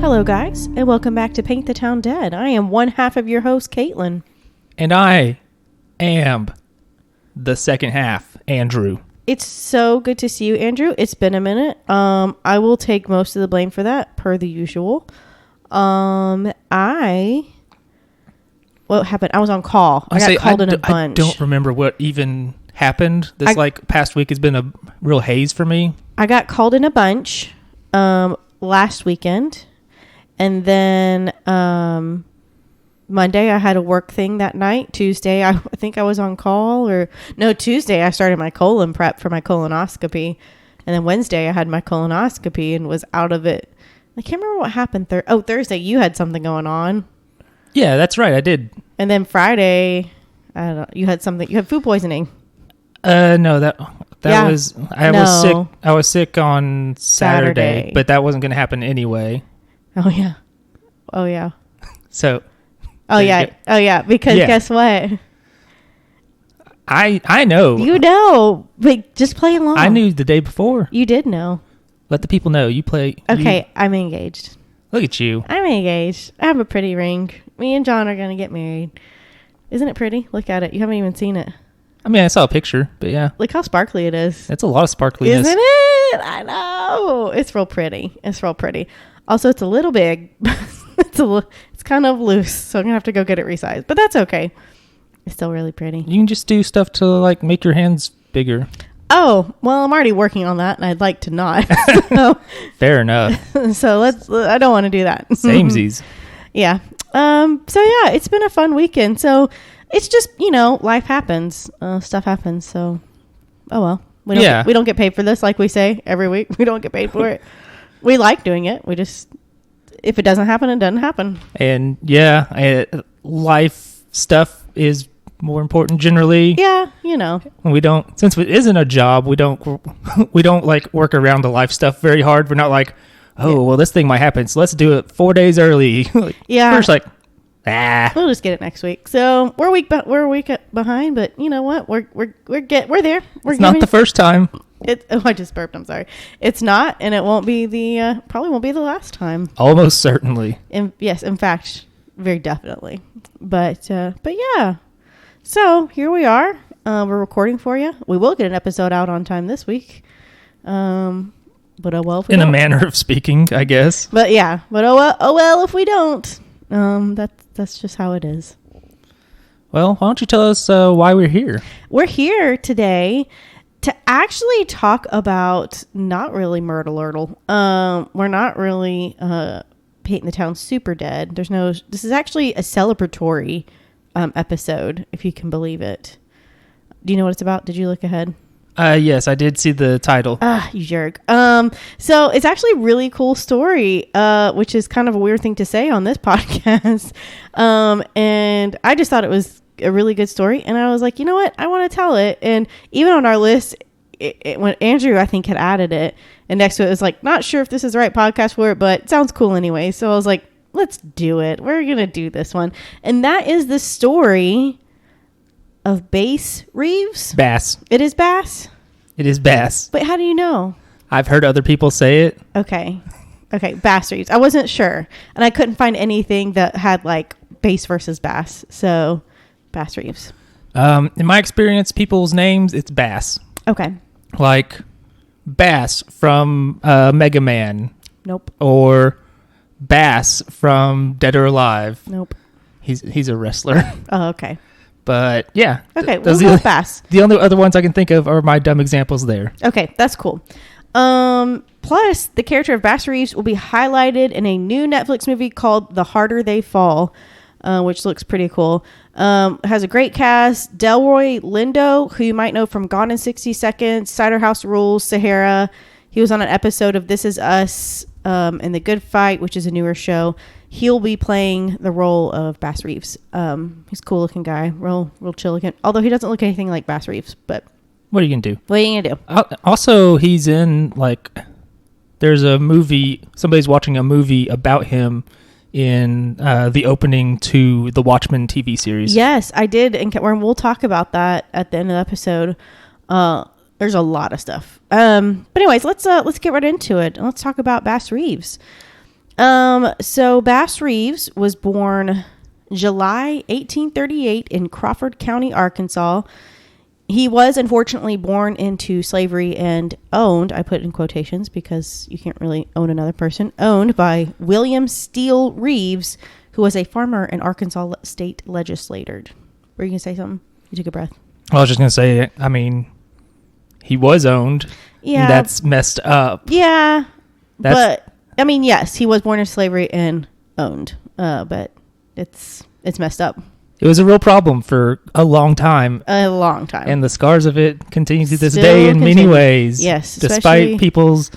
Hello, guys, and welcome back to Paint the Town Dead. I am one half of your host, Caitlin. And I am the second half, Andrew. It's so good to see you, Andrew. It's been a minute. I will take most of the blame for that, per the usual. What happened? I was on call. I got called in a bunch. I don't remember what even happened. This past week has been a real haze for me. I got called in a bunch last weekend, and then Monday I had a work thing that night. Tuesday I think I was on call, Tuesday I started my colon prep for my colonoscopy, and then Wednesday I had my colonoscopy and was out of it. I can't remember what happened. Thursday you had something going on. Yeah, that's right. I did. And then Friday, I don't know. You had something. You had food poisoning. No, that was was sick. I was sick on Saturday, but that wasn't going to happen anyway. Oh yeah. So. Because guess what? I know. You know, but just play along. I knew the day before. You did know. Let the people know you play. Okay, I'm engaged. Look at you. I'm engaged. I have a pretty ring. Me and John are going to get married. Isn't it pretty? Look at it. You haven't even seen it. I mean, I saw a picture, but yeah. Look how sparkly it is. It's a lot of sparkliness. Isn't it? I know. It's real pretty. Also, it's a little big. It's kind of loose, so I'm going to have to go get it resized. But that's okay. It's still really pretty. You can just do stuff to, make your hands bigger. Oh, well, I'm already working on that, and I'd like to not. So, fair enough. So I don't want to do that. Samesies. Yeah. So yeah, it's been a fun weekend. So it's just, life happens. Stuff happens. So, oh well. We don't get paid for this, like we say every week. We don't get paid for it. We like doing it. We just, if it doesn't happen, it doesn't happen. And life stuff is more important generally. Yeah, we don't, since it isn't a job, we don't work around the life stuff very hard. We're not like, well, this thing might happen, so let's do it 4 days early. Yeah, first we'll just get it next week. So we're a week behind, but you know what, we're there. It's not the first time. I just burped. I'm sorry. It's not, and it won't be probably won't be the last time. Almost certainly. Yes, in fact, very definitely. But yeah. So here we are. We're recording for you. We will get an episode out on time this week. But oh well. If we don't. A manner of speaking, I guess. But yeah. But oh well if we don't. That's just how it is. Well, why don't you tell us why we're here? We're here today to actually talk about not really Myrtle. We're not really painting the town super dead. This is actually a celebratory episode, if you can believe it. Do you know what it's about? Did you look ahead? Yes, I did see the title. You jerk. So it's actually a really cool story, which is kind of a weird thing to say on this podcast. And I just thought it was a really good story. And I was like, you know what? I want to tell it. And even on our list, when Andrew, I think, had added it, and next to it was like, not sure if this is the right podcast for it, but it sounds cool anyway. So I was like, let's do it. We're going to do this one. And that is the story of Reeves. Bass. It is Bass? It is Bass. But how do you know? I've heard other people say it. Okay. Bass Reeves. I wasn't sure. And I couldn't find anything that had Bass versus Bass. So Bass Reeves. In my experience, people's names, it's Bass. Okay. Like Bass from Mega Man. Nope. Or Bass from Dead or Alive. Nope. He's a wrestler. Oh, okay. But yeah. Okay, we'll go with Bass. The only other ones I can think of are my dumb examples there. Okay, that's cool. Plus, the character of Bass Reeves will be highlighted in a new Netflix movie called The Harder They Fall, which looks pretty cool. Has a great cast. Delroy Lindo, who you might know from Gone in 60 Seconds, Cider House Rules, Sahara. He was on an episode of This Is Us and The Good Fight, which is a newer show. He'll be playing the role of Bass Reeves. He's a cool looking guy, real chill looking. Although he doesn't look anything like Bass Reeves, but what are you gonna do? What are you gonna do? Also, he's in there's a movie. Somebody's watching a movie about him in the opening to the Watchmen TV series. Yes, I did, and we'll talk about that at the end of the episode. There's a lot of stuff. But anyways, let's get right into it. Let's talk about Bass Reeves. So Bass Reeves was born July 1838 in Crawford County, Arkansas. He was unfortunately born into slavery and owned, I put in quotations because you can't really own another person, owned by William Steele Reeves, who was a farmer and Arkansas state legislator. Were you going to say something? You took a breath. I was just going to say, I mean, he was owned. Yeah. That's messed up. Yeah. But, I mean, yes, he was born in slavery and owned. But it's messed up. It was a real problem for a long time. A long time. And the scars of it continue to this Still day in continue. many ways. Yes. Despite people's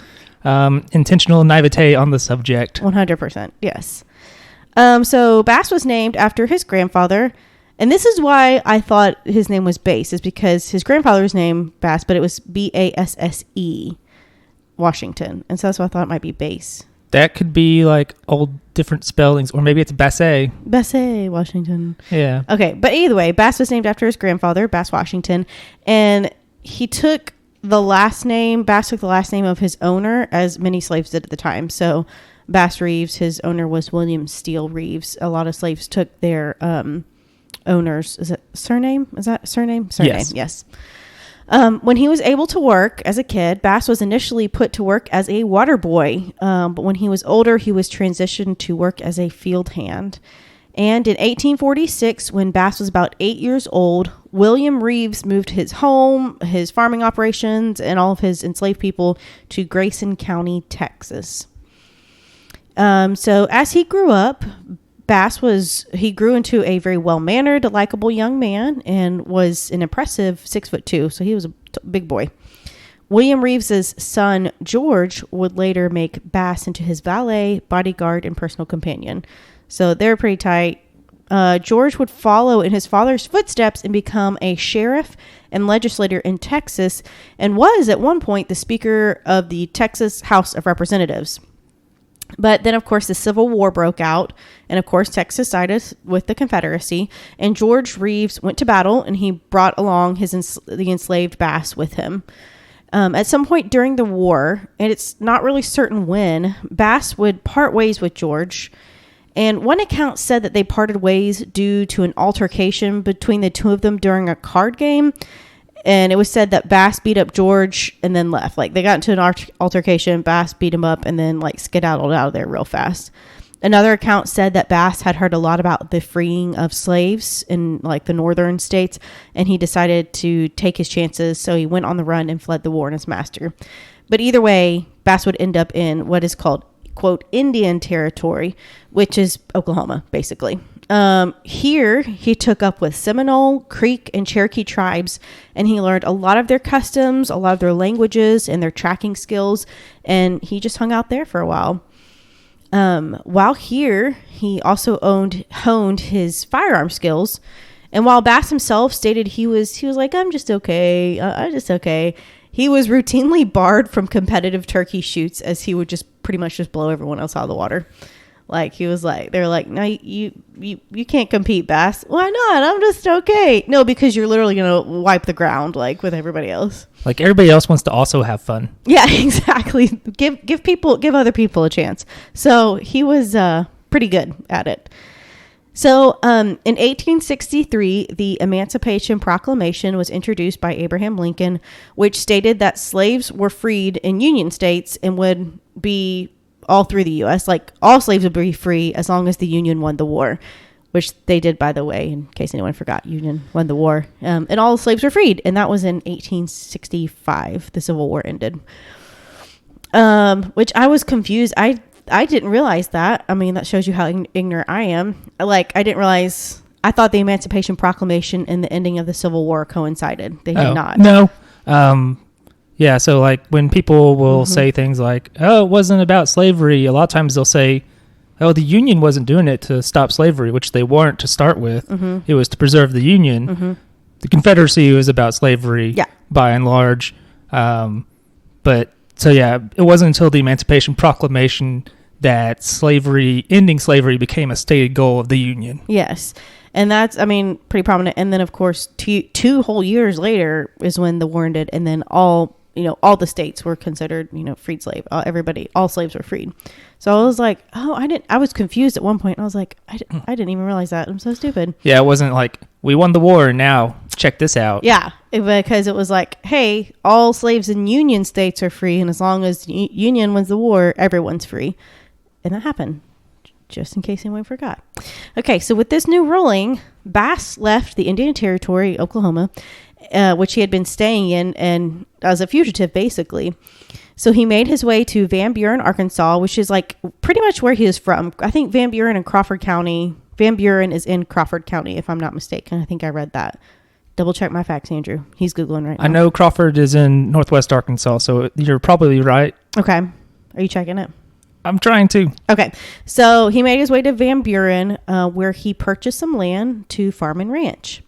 intentional naivete on the subject. 100%. Yes. So Bass was named after his grandfather. And this is why I thought his name was Bass, is because his grandfather's name, Bass, but it was Basse, Washington. And so that's why I thought it might be Bass. That could be like old different spellings, or maybe it's Basse. Basse, Washington. Yeah. Okay, but either way, Bass was named after his grandfather, Bass Washington, and he took the last name, Bass took the last name of his owner, as many slaves did at the time. So Bass Reeves, his owner was William Steele Reeves. A lot of slaves took their owners, is it surname? Is that surname? Surname, yes. When he was able to work as a kid, Bass was initially put to work as a water boy. But when he was older, he was transitioned to work as a field hand. And in 1846, when Bass was about 8 years old, William Reeves moved his home, his farming operations, and all of his enslaved people to Grayson County, Texas. So as he grew up, he grew into a very well-mannered, likable young man and was an impressive 6'2", so he was a big boy. William Reeves's son, George, would later make Bass into his valet, bodyguard, and personal companion. So they're pretty tight. George would follow in his father's footsteps and become a sheriff and legislator in Texas, and was at one point the Speaker of the Texas House of Representatives. But then, of course, the Civil War broke out, and of course, Texas sided with the Confederacy, and George Reeves went to battle, and he brought along the enslaved Bass with him. At some point during the war, and it's not really certain when, Bass would part ways with George, and one account said that they parted ways due to an altercation between the two of them during a card game. And it was said that Bass beat up George and then left. Like, they got into an altercation, Bass beat him up, and then, like, skedaddled out of there real fast. Another account said that Bass had heard a lot about the freeing of slaves in, like, the northern states, and he decided to take his chances, so he went on the run and fled the war and his master. But either way, Bass would end up in what is called, quote, Indian Territory, which is Oklahoma, basically. Here, he took up with Seminole, Creek, and Cherokee tribes, and he learned a lot of their customs, a lot of their languages, and their tracking skills, and he just hung out there for a while. While here, he also honed his firearm skills, and while Bass himself stated he was like, I'm just okay, I'm just okay, he was routinely barred from competitive turkey shoots, as he would just pretty much just blow everyone else out of the water. Like, he was like, they're like, no, you can't compete, Bass. Why not? I'm just okay. No, because you're literally going to wipe the ground, like, with everybody else. Like, everybody else wants to also have fun. Yeah, exactly. Give other people a chance. So he was pretty good at it. So in 1863, the Emancipation Proclamation was introduced by Abraham Lincoln, which stated that slaves were freed in Union states and would be all through the U.S. Like, all slaves would be free as long as the Union won the war, which they did, by the way, in case anyone forgot. Union won the war, and all the slaves were freed, and that was in 1865. The Civil War ended, which I was confused. I didn't realize that. I mean, that shows you how ignorant I am. Like, I didn't realize. I thought the Emancipation Proclamation and the ending of the Civil War coincided. They did not. No. Yeah, so, like, when people will say things like, oh, it wasn't about slavery, a lot of times they'll say, oh, the Union wasn't doing it to stop slavery, which they weren't to start with. It was to preserve the Union. The Confederacy was about slavery, by and large. But, so, yeah, it wasn't until the Emancipation Proclamation that ending slavery became a stated goal of the Union. Yes. And that's, I mean, pretty prominent. And then, of course, two whole years later is when the war ended, and then all all the states were considered, freed slave. All slaves were freed. So I was like, I was confused at one point. I was like, I didn't even realize that. I'm so stupid. Yeah, it wasn't like, we won the war, now check this out. Yeah, because it was like, hey, all slaves in Union states are free, and as long as Union wins the war, everyone's free. And that happened, just in case anyone forgot. Okay, so with this new ruling, Bass left the Indian Territory, Oklahoma, which he had been staying in, and as a fugitive, basically. So he made his way to Van Buren, Arkansas, which is like pretty much where he is from. I think Van Buren and Crawford County. Van Buren is in Crawford County, if I'm not mistaken. I think I read that. Double check my facts, Andrew. He's Googling right now. I know Crawford is in northwest Arkansas, so you're probably right. Okay. Are you checking it? I'm trying to. Okay. So he made his way to Van Buren, where he purchased some land to farm and ranch.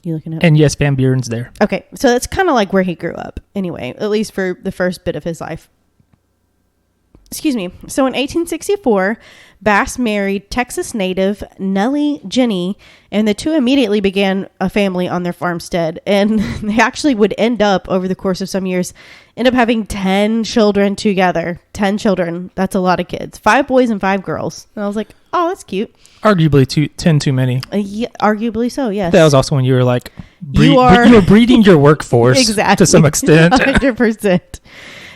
You looking up? And yes, Van Buren's there. Okay. So that's kind of like where he grew up anyway, at least for the first bit of his life. Excuse me. So in 1864, Bass married Texas native Nellie Jenny, and the two immediately began a family on their farmstead. And they actually would end up, over the course of some years, end up having 10 children together. 10 children. That's a lot of kids. 5 boys and 5 girls. And I was like, oh, that's cute. Arguably 10 too many. Yeah, arguably so, yes. That was also when you were like, you were breeding your workforce exactly, to some extent. 100%.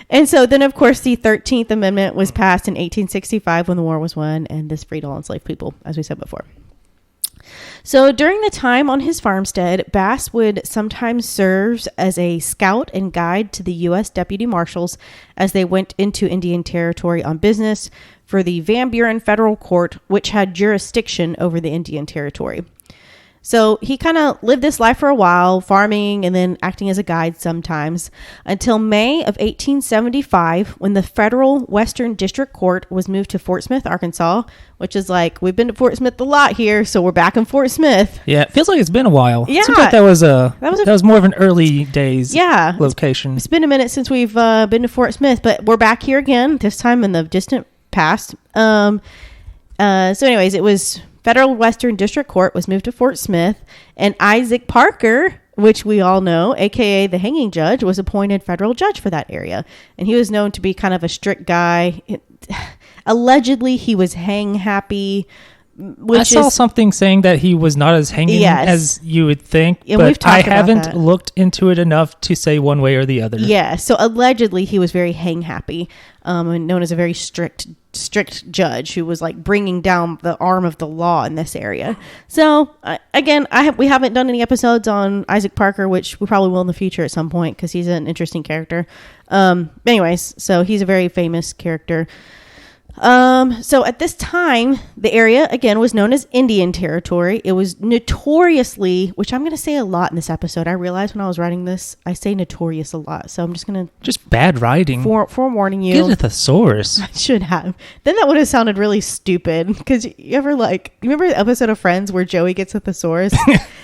And so then, of course, the 13th Amendment was passed in 1865 when the war was won, and this freed all enslaved people, as we said before. So during the time on his farmstead, Bass would sometimes serve as a scout and guide to the U.S. deputy marshals as they went into Indian Territory on business for the Van Buren Federal Court, which had jurisdiction over the Indian Territory. So he kind of lived this life for a while, farming and then acting as a guide sometimes, until May of 1875, when the Federal Western District Court was moved to Fort Smith, Arkansas, which is like, we've been to Fort Smith a lot here, so we're back in Fort Smith. Yeah, it feels like it's been a while. Yeah. It seems like that was more of an early days location. It's been a minute since we've been to Fort Smith, but we're back here again, this time in the distant past. So anyways, it was... Federal Western District Court was moved to Fort Smith, and Isaac Parker, which we all know, aka the hanging judge, was appointed federal judge for that area. And he was known to be kind of a strict guy. Allegedly, he was hang happy. I saw something saying that he was not as hanging as you would think, but I haven't looked into it enough to say one way or the other. Yeah, so allegedly he was very hang happy, and known as a very strict judge who was like bringing down the arm of the law in this area. So again, we haven't done any episodes on Isaac Parker, which we probably will in the future at some point because he's an interesting character. Anyways, so he's a very famous character. So at this time, the area again was known as Indian Territory. It was notoriously, which I'm going to say a lot in this episode. I realized when I was writing this, I say notorious a lot. So I'm just going to just bad writing. Forewarning you. Get a thesaurus. I should have. Then that would have sounded really stupid. Because you remember the episode of Friends where Joey gets a thesaurus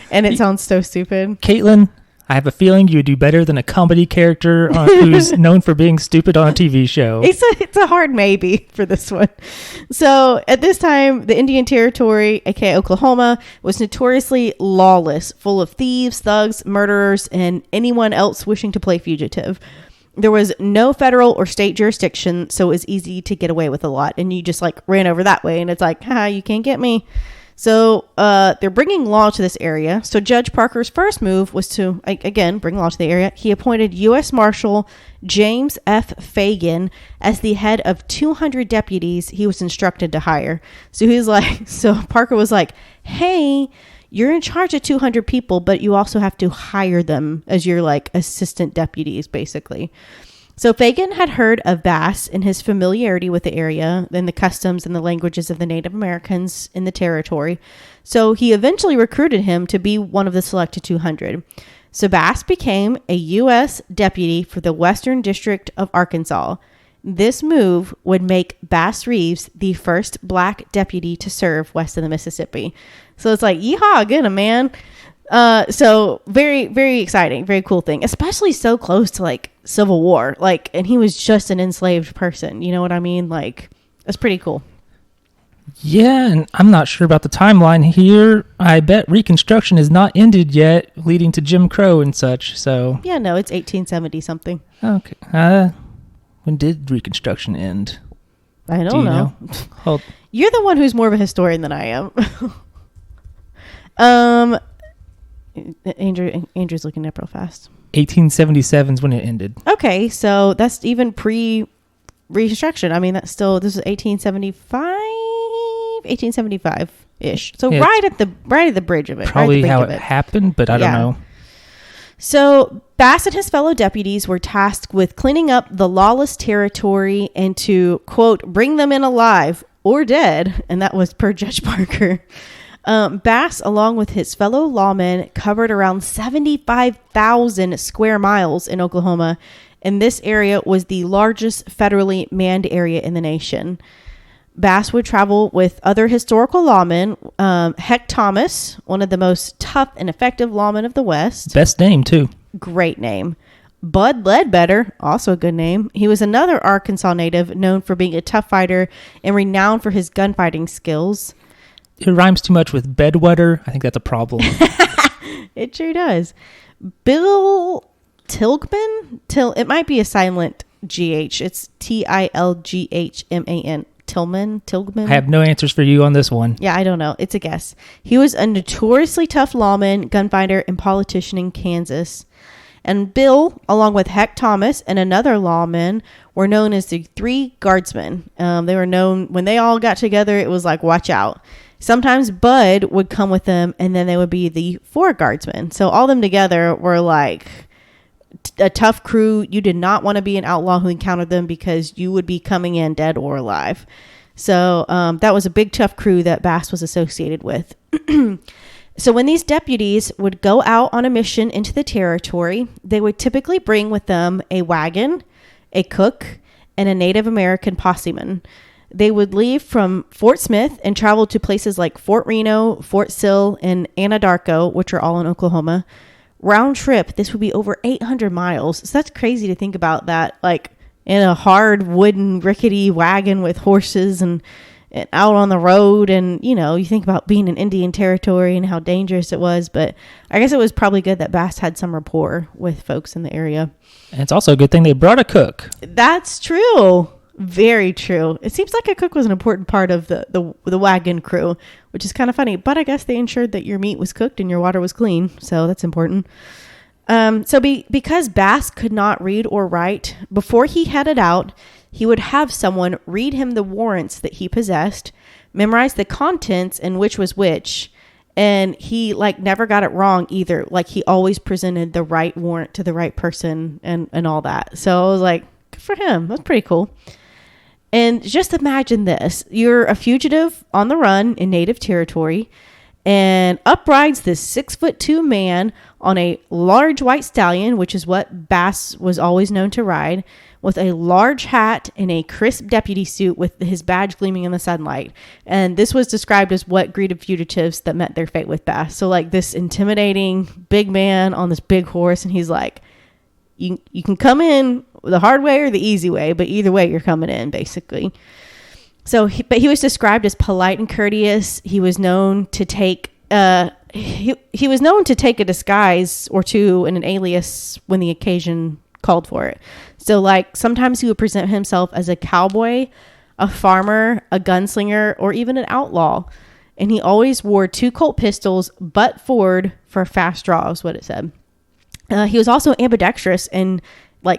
and it sounds so stupid? Caitlin, I have a feeling you would do better than a comedy character who's known for being stupid on a TV show. It's a hard maybe for this one. So at this time, the Indian Territory, aka Oklahoma, was notoriously lawless, full of thieves, thugs, murderers, and anyone else wishing to play fugitive. There was no federal or state jurisdiction, so it was easy to get away with a lot. And you just like ran over that way, and it's like, you can't get me. So they're bringing law to this area. So Judge Parker's first move was to, again, bring law to the area. He appointed U.S. Marshal James F. Fagan as the head of 200 deputies he was instructed to hire. So Parker was like, hey, you're in charge of 200 people, but you also have to hire them as your like assistant deputies, basically. So Fagan had heard of Bass and his familiarity with the area and the customs and the languages of the Native Americans in the territory. So he eventually recruited him to be one of the selected 200. So Bass became a U.S. deputy for the Western District of Arkansas. This move would make Bass Reeves the first black deputy to serve west of the Mississippi. So it's like, yeehaw, get him, man. So very, very exciting, very cool thing, especially so close to like Civil War, and he was just an enslaved person. You know what I mean? Like, that's pretty cool. Yeah, and I'm not sure about the timeline here. I bet Reconstruction is not ended yet, leading to Jim Crow and such, so... Yeah, no, it's 1870-something. Okay. When did Reconstruction end? I don't know. You're the one who's more of a historian than I am. Andrew's looking up real fast. 1877 is when it ended. Okay, so that's even pre-Reconstruction. I mean, this is 1875-ish. So yeah, right at the bridge of it. Probably how it happened, but I don't know. So Bass and his fellow deputies were tasked with cleaning up the lawless territory and to, quote, bring them in alive or dead. And that was per Judge Parker. Bass, along with his fellow lawmen, covered around 75,000 square miles in Oklahoma. And this area was the largest federally manned area in the nation. Bass would travel with other historical lawmen. Heck Thomas, one of the most tough and effective lawmen of the West. Best name, too. Great name. Bud Ledbetter, also a good name. He was another Arkansas native known for being a tough fighter and renowned for his gunfighting skills. It rhymes too much with bedwetter. I think that's a problem. It sure does. Bill Tilghman? It might be a silent GH. It's Tilghman. Tilghman? I have no answers for you on this one. Yeah, I don't know. It's a guess. He was a notoriously tough lawman, gunfighter, and politician in Kansas. And Bill, along with Heck Thomas and another lawman, were known as the Three Guardsmen. They were known, when they all got together, it was like, watch out. Sometimes Bud would come with them, and then they would be the Four Guardsmen. So all them together were like a tough crew. You did not want to be an outlaw who encountered them because you would be coming in dead or alive. So that was a big, tough crew that Bass was associated with. So when these deputies would go out on a mission into the territory, they would typically bring with them a wagon, a cook, and a Native American posseman. They would leave from Fort Smith and travel to places like Fort Reno, Fort Sill, and Anadarko, which are all in Oklahoma. Round trip, this would be over 800 miles. So that's crazy to think about that, like in a hard wooden rickety wagon with horses and out on the road. And, you know, you think about being in Indian territory and how dangerous it was. But I guess it was probably good that Bass had some rapport with folks in the area. And it's also a good thing they brought a cook. That's true. Very true. It seems like a cook was an important part of the wagon crew, which is kind of funny. But I guess they ensured that your meat was cooked and your water was clean. So that's important. Because Bass could not read or write, before he headed out, he would have someone read him the warrants that he possessed, memorize the contents and which was which. And he never got it wrong either. Like he always presented the right warrant to the right person and all that. So I was like, good for him. That's pretty cool. And just imagine this. You're a fugitive on the run in native territory, and up rides this 6'2" man on a large white stallion, which is what Bass was always known to ride, with a large hat and a crisp deputy suit with his badge gleaming in the sunlight. And this was described as what greeted fugitives that met their fate with Bass. So like this intimidating big man on this big horse, and he's like, you can come in the hard way or the easy way, but either way you're coming in, basically. So he was described as polite and courteous. He was known to take he was known to take a disguise or two and an alias when the occasion called for it. So like sometimes he would present himself as a cowboy, a farmer, a gunslinger, or even an outlaw. And he always wore 2 Colt pistols, butt forward for fast draw, is what it said. He was also ambidextrous and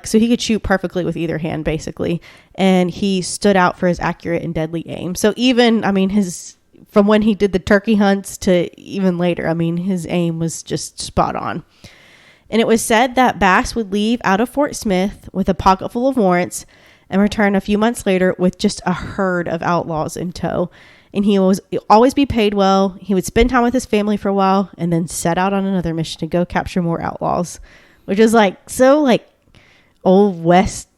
so he could shoot perfectly with either hand, basically. And he stood out for his accurate and deadly aim. So even, from when he did the turkey hunts to even later, his aim was just spot on. And it was said that Bass would leave out of Fort Smith with a pocket full of warrants and return a few months later with just a herd of outlaws in tow. And he was always be paid well. He would spend time with his family for a while and then set out on another mission to go capture more outlaws, which is Old West,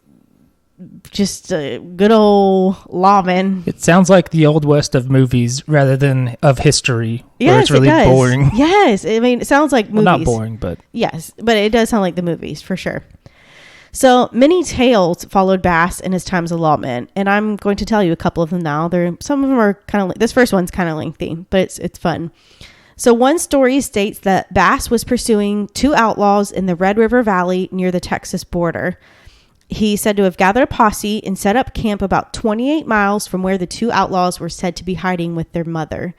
just a good old lawman. It sounds like the Old West of movies rather than of history, where it's really boring. Yes, it sounds like movies. Well, not boring, but... Yes, but it does sound like the movies, for sure. So many tales followed Bass in his time as a lawman, and I'm going to tell you a couple of them now. Some of them are kind of, this first one's kind of lengthy, but it's fun. So one story states that Bass was pursuing 2 outlaws in the Red River Valley near the Texas border. He's said to have gathered a posse and set up camp about 28 miles from where the 2 outlaws were said to be hiding with their mother.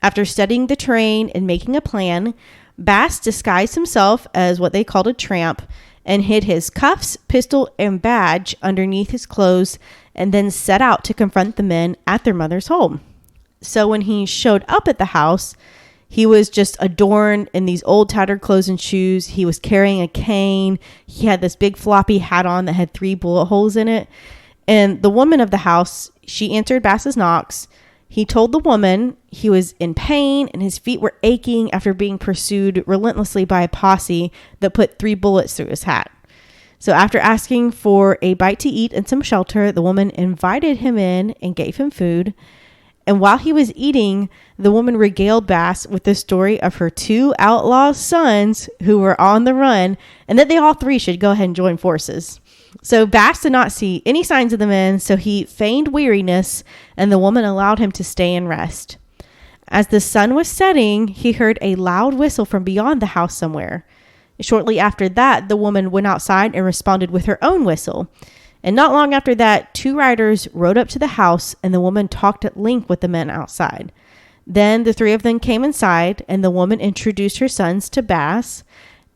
After studying the terrain and making a plan, Bass disguised himself as what they called a tramp and hid his cuffs, pistol, and badge underneath his clothes, and then set out to confront the men at their mother's home. So when he showed up at the house, he was just adorned in these old tattered clothes and shoes. He was carrying a cane. He had this big floppy hat on that had 3 bullet holes in it. And the woman of the house, she answered Bass's knocks. He told the woman he was in pain and his feet were aching after being pursued relentlessly by a posse that put 3 bullets through his hat. So after asking for a bite to eat and some shelter, the woman invited him in and gave him food. And while he was eating, the woman regaled Bass with the story of her 2 outlaw sons who were on the run, and that they all 3 should go ahead and join forces. So Bass did not see any signs of the men, so he feigned weariness, and the woman allowed him to stay and rest. As the sun was setting, he heard a loud whistle from beyond the house somewhere. Shortly after that, the woman went outside and responded with her own whistle. And not long after that, 2 riders rode up to the house, and the woman talked at length with the men outside. Then the 3 of them came inside, and the woman introduced her sons to Bass.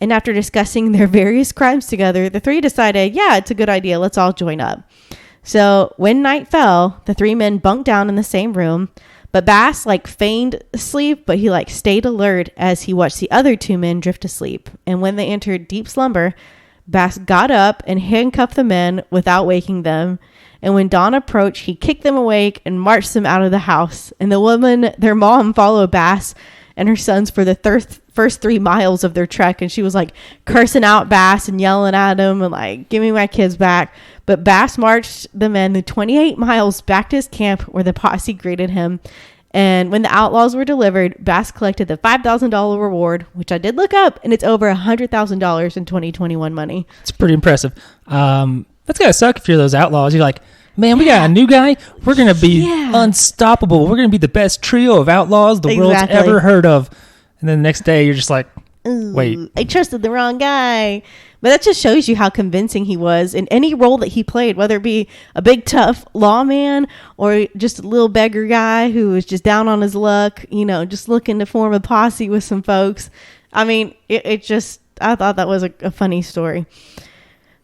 And after discussing their various crimes together, the 3 decided, yeah, it's a good idea. Let's all join up. So when night fell, the 3 men bunked down in the same room. But Bass feigned asleep, but he stayed alert as he watched the other 2 men drift asleep. And when they entered deep slumber, Bass got up and handcuffed the men without waking them. And when dawn approached, he kicked them awake and marched them out of the house. And the woman, their mom, followed Bass and her sons for the first 3 miles of their trek. And she was cursing out Bass and yelling at him and give me my kids back. But Bass marched the men the 28 miles back to his camp where the posse greeted him. And when the outlaws were delivered, Bass collected the $5,000 reward, which I did look up, and it's over $100,000 in 2021 money. It's pretty impressive. That's gotta suck if you're those outlaws. You're like, man, we got a new guy. We're gonna be unstoppable. We're gonna be the best trio of outlaws the world's ever heard of. And then the next day, you're just like, wait, I trusted the wrong guy. But that just shows you how convincing he was in any role that he played, whether it be a big, tough lawman or just a little beggar guy who was just down on his luck, just looking to form a posse with some folks. I mean, I thought that was a funny story.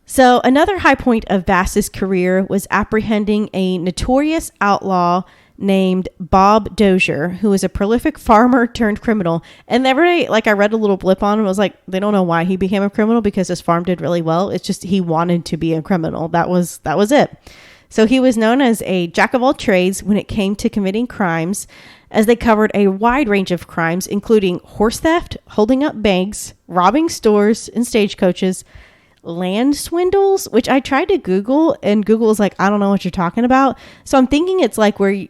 So another high point of Bass's career was apprehending a notorious outlaw named Bob Dozier, who was a prolific farmer turned criminal. And everybody, I read a little blip on him, was they don't know why he became a criminal because his farm did really well. It's just he wanted to be a criminal. That was it. So he was known as a jack of all trades when it came to committing crimes, as they covered a wide range of crimes, including horse theft, holding up banks, robbing stores and stagecoaches, land swindles, which I tried to Google, and Google was I don't know what you're talking about. So I'm thinking it's where you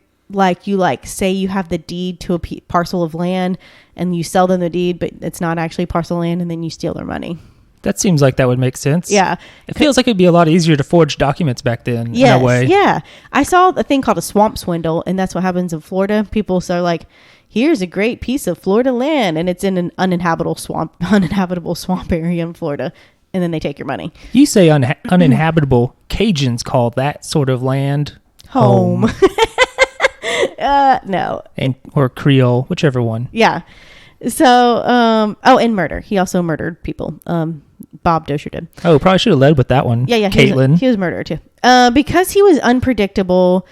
say you have the deed to a parcel of land and you sell them the deed, but it's not actually parcel land, and then you steal their money. That seems like that would make sense. Yeah. It feels like it'd be a lot easier to forge documents back then. Yes, in a way. Yeah. I saw a thing called a swamp swindle, and that's what happens in Florida. People are here's a great piece of Florida land, and it's in an uninhabitable swamp area in Florida. And then they take your money. You say uninhabitable. Cajuns call that sort of land home. No. Or Creole, whichever one. Yeah. So, and murder. He also murdered people. Bob Dozier did. Oh, probably should have led with that one. Yeah. Caitlin. He was murdered too. Because he was unpredictable,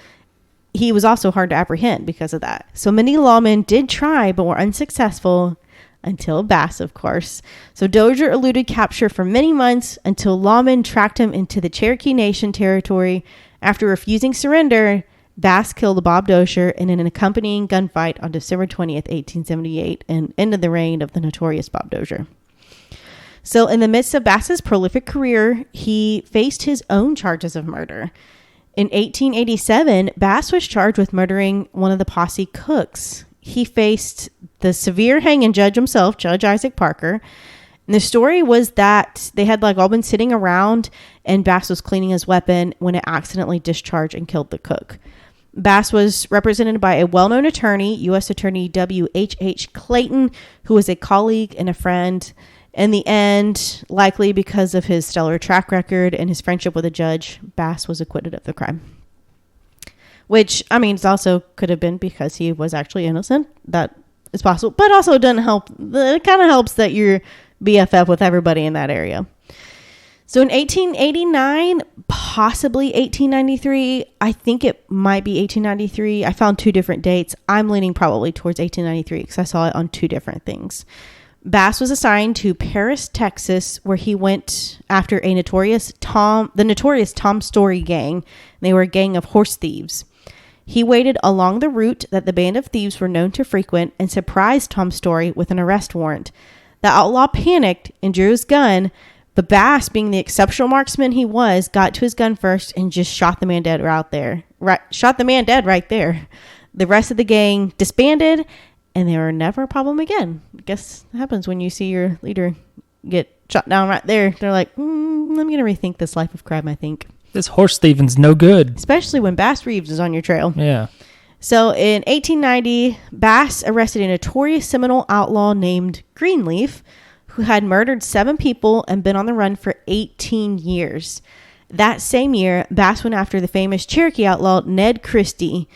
he was also hard to apprehend because of that. So many lawmen did try, but were unsuccessful. Until Bass, of course. So Dozier eluded capture for many months until lawmen tracked him into the Cherokee Nation territory. After refusing surrender, Bass killed Bob Dozier in an accompanying gunfight on December 20th, 1878, and ended the reign of the notorious Bob Dozier. So in the midst of Bass's prolific career, he faced his own charges of murder. In 1887, Bass was charged with murdering one of the posse cooks. He faced the severe hanging judge himself, Judge Isaac Parker, And the story was that they had like all been sitting around and Bass was cleaning his weapon when it accidentally discharged and killed the cook. Bass was represented by a well-known attorney, U.S. Attorney W.H.H. Clayton, who was a colleague and a friend. In the end, likely because of his stellar track record and his friendship with a judge, Bass was acquitted of the crime. Which, I mean, it also could have been because he was actually innocent. That is possible. But also it doesn't help. It kind of helps that you're BFF with everybody in that area. So in 1889, possibly 1893, I think it might be 1893. I found two different dates. I'm leaning probably towards 1893 because I saw it on two different things. Bass was assigned to Paris, Texas, where he went after the notorious Tom Story gang. They were a gang of horse thieves. He waited along the route that the band of thieves were known to frequent and surprised Tom Story with an arrest warrant. The outlaw panicked and drew his gun, but Bass, being the exceptional marksman he was, got to his gun first and just shot the man dead right there. The rest of the gang disbanded, and they were never a problem again. I guess that happens when you see your leader get shot down right there. They're like, I'm going to rethink this life of crime, I think. This horse thieving's no good. Especially when Bass Reeves is on your trail. Yeah. So in 1890, Bass arrested a notorious Seminole outlaw named Greenleaf, who had murdered 7 people and been on the run for 18 years. That same year, Bass went after the famous Cherokee outlaw Ned Christie,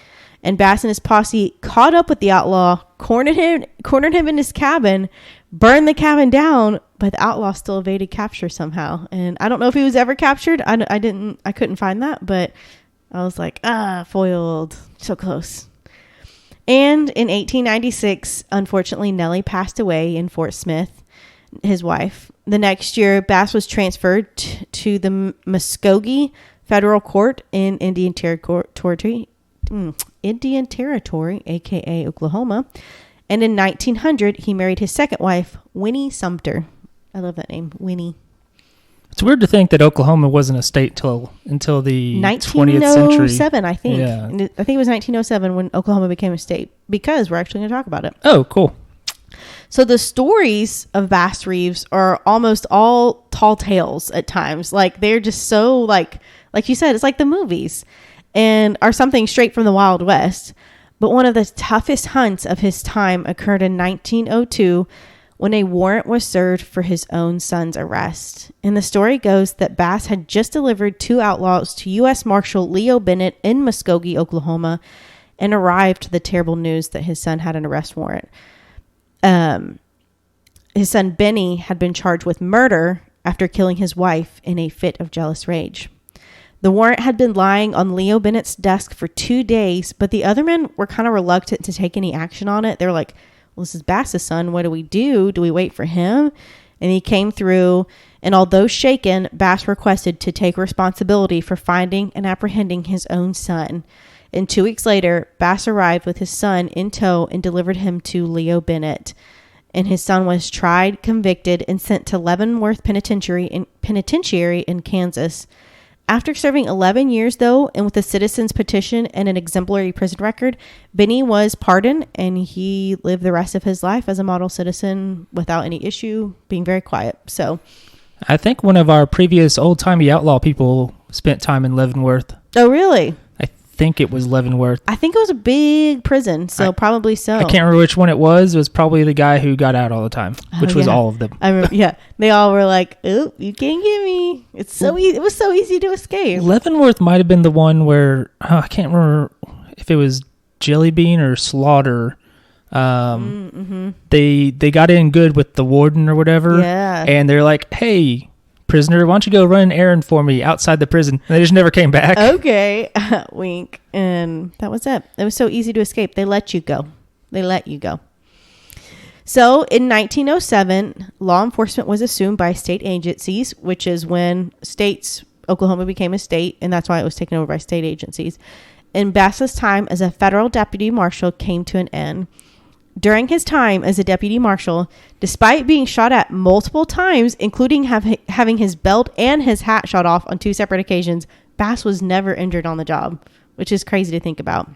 and Bass and his posse caught up with the outlaw, cornered him in his cabin, burned the cabin down, but the outlaw still evaded capture somehow. And I don't know if he was ever captured. I couldn't find that, but I was like, foiled. So close. And in 1896, unfortunately, Nellie passed away in Fort Smith, his wife. The next year, Bass was transferred to the Muskogee Federal Court in Indian Territory, aka Oklahoma. And in 1900, he married his second wife, Winnie Sumter. I love that name, Winnie. It's weird to think that Oklahoma wasn't a state until the 20th century. 1907, I think. Yeah. I think it was 1907 when Oklahoma became a state, because we're actually going to talk about it. Oh, cool. So the stories of Bass Reeves are almost all tall tales at times. Like, they're just so, like you said, it's like the movies, and are something straight from the Wild West. But one of the toughest hunts of his time occurred in 1902 when a warrant was served for his own son's arrest. And the story goes that Bass had just delivered 2 outlaws to U.S. Marshal Leo Bennett in Muskogee, Oklahoma, and arrived to the terrible news that his son had an arrest warrant. His son Benny had been charged with murder after killing his wife in a fit of jealous rage. The warrant had been lying on Leo Bennett's desk for 2 days, but the other men were kind of reluctant to take any action on it. They were like, well, this is Bass's son. What do we do? Do we wait for him? And he came through, and although shaken, Bass requested to take responsibility for finding and apprehending his own son. And 2 weeks later, Bass arrived with his son in tow and delivered him to Leo Bennett. And his son was tried, convicted, and sent to Leavenworth Penitentiary in Kansas. After serving 11 years, though, and with a citizen's petition and an exemplary prison record, Benny was pardoned, and he lived the rest of his life as a model citizen without any issue, being very quiet. So, I think one of our previous old-timey outlaw people spent time in Leavenworth. Oh, really? I think it was Leavenworth. I think it was a big prison, so probably so. I can't remember which one it was. It was probably the guy who got out all the time, which was all of them. I remember, yeah. They all were like, "Oh, you can't get me." It's so easy. It was so easy to escape. Leavenworth might have been the one where I can't remember if it was Jelly Bean or Slaughter. They got in good with the warden or whatever. Yeah. And they're like, "Hey, prisoner, why don't you go run an errand for me outside the prison?" And they just never came back. Okay. Wink. And that was it. It was so easy to escape. They let you go. So in 1907, law enforcement was assumed by state agencies, which is when Oklahoma became a state, and that's why it was taken over by state agencies. And Bass's time as a federal deputy marshal came to an end. During his time as a deputy marshal, despite being shot at multiple times, including having his belt and his hat shot off on 2 separate occasions, Bass was never injured on the job, which is crazy to think about.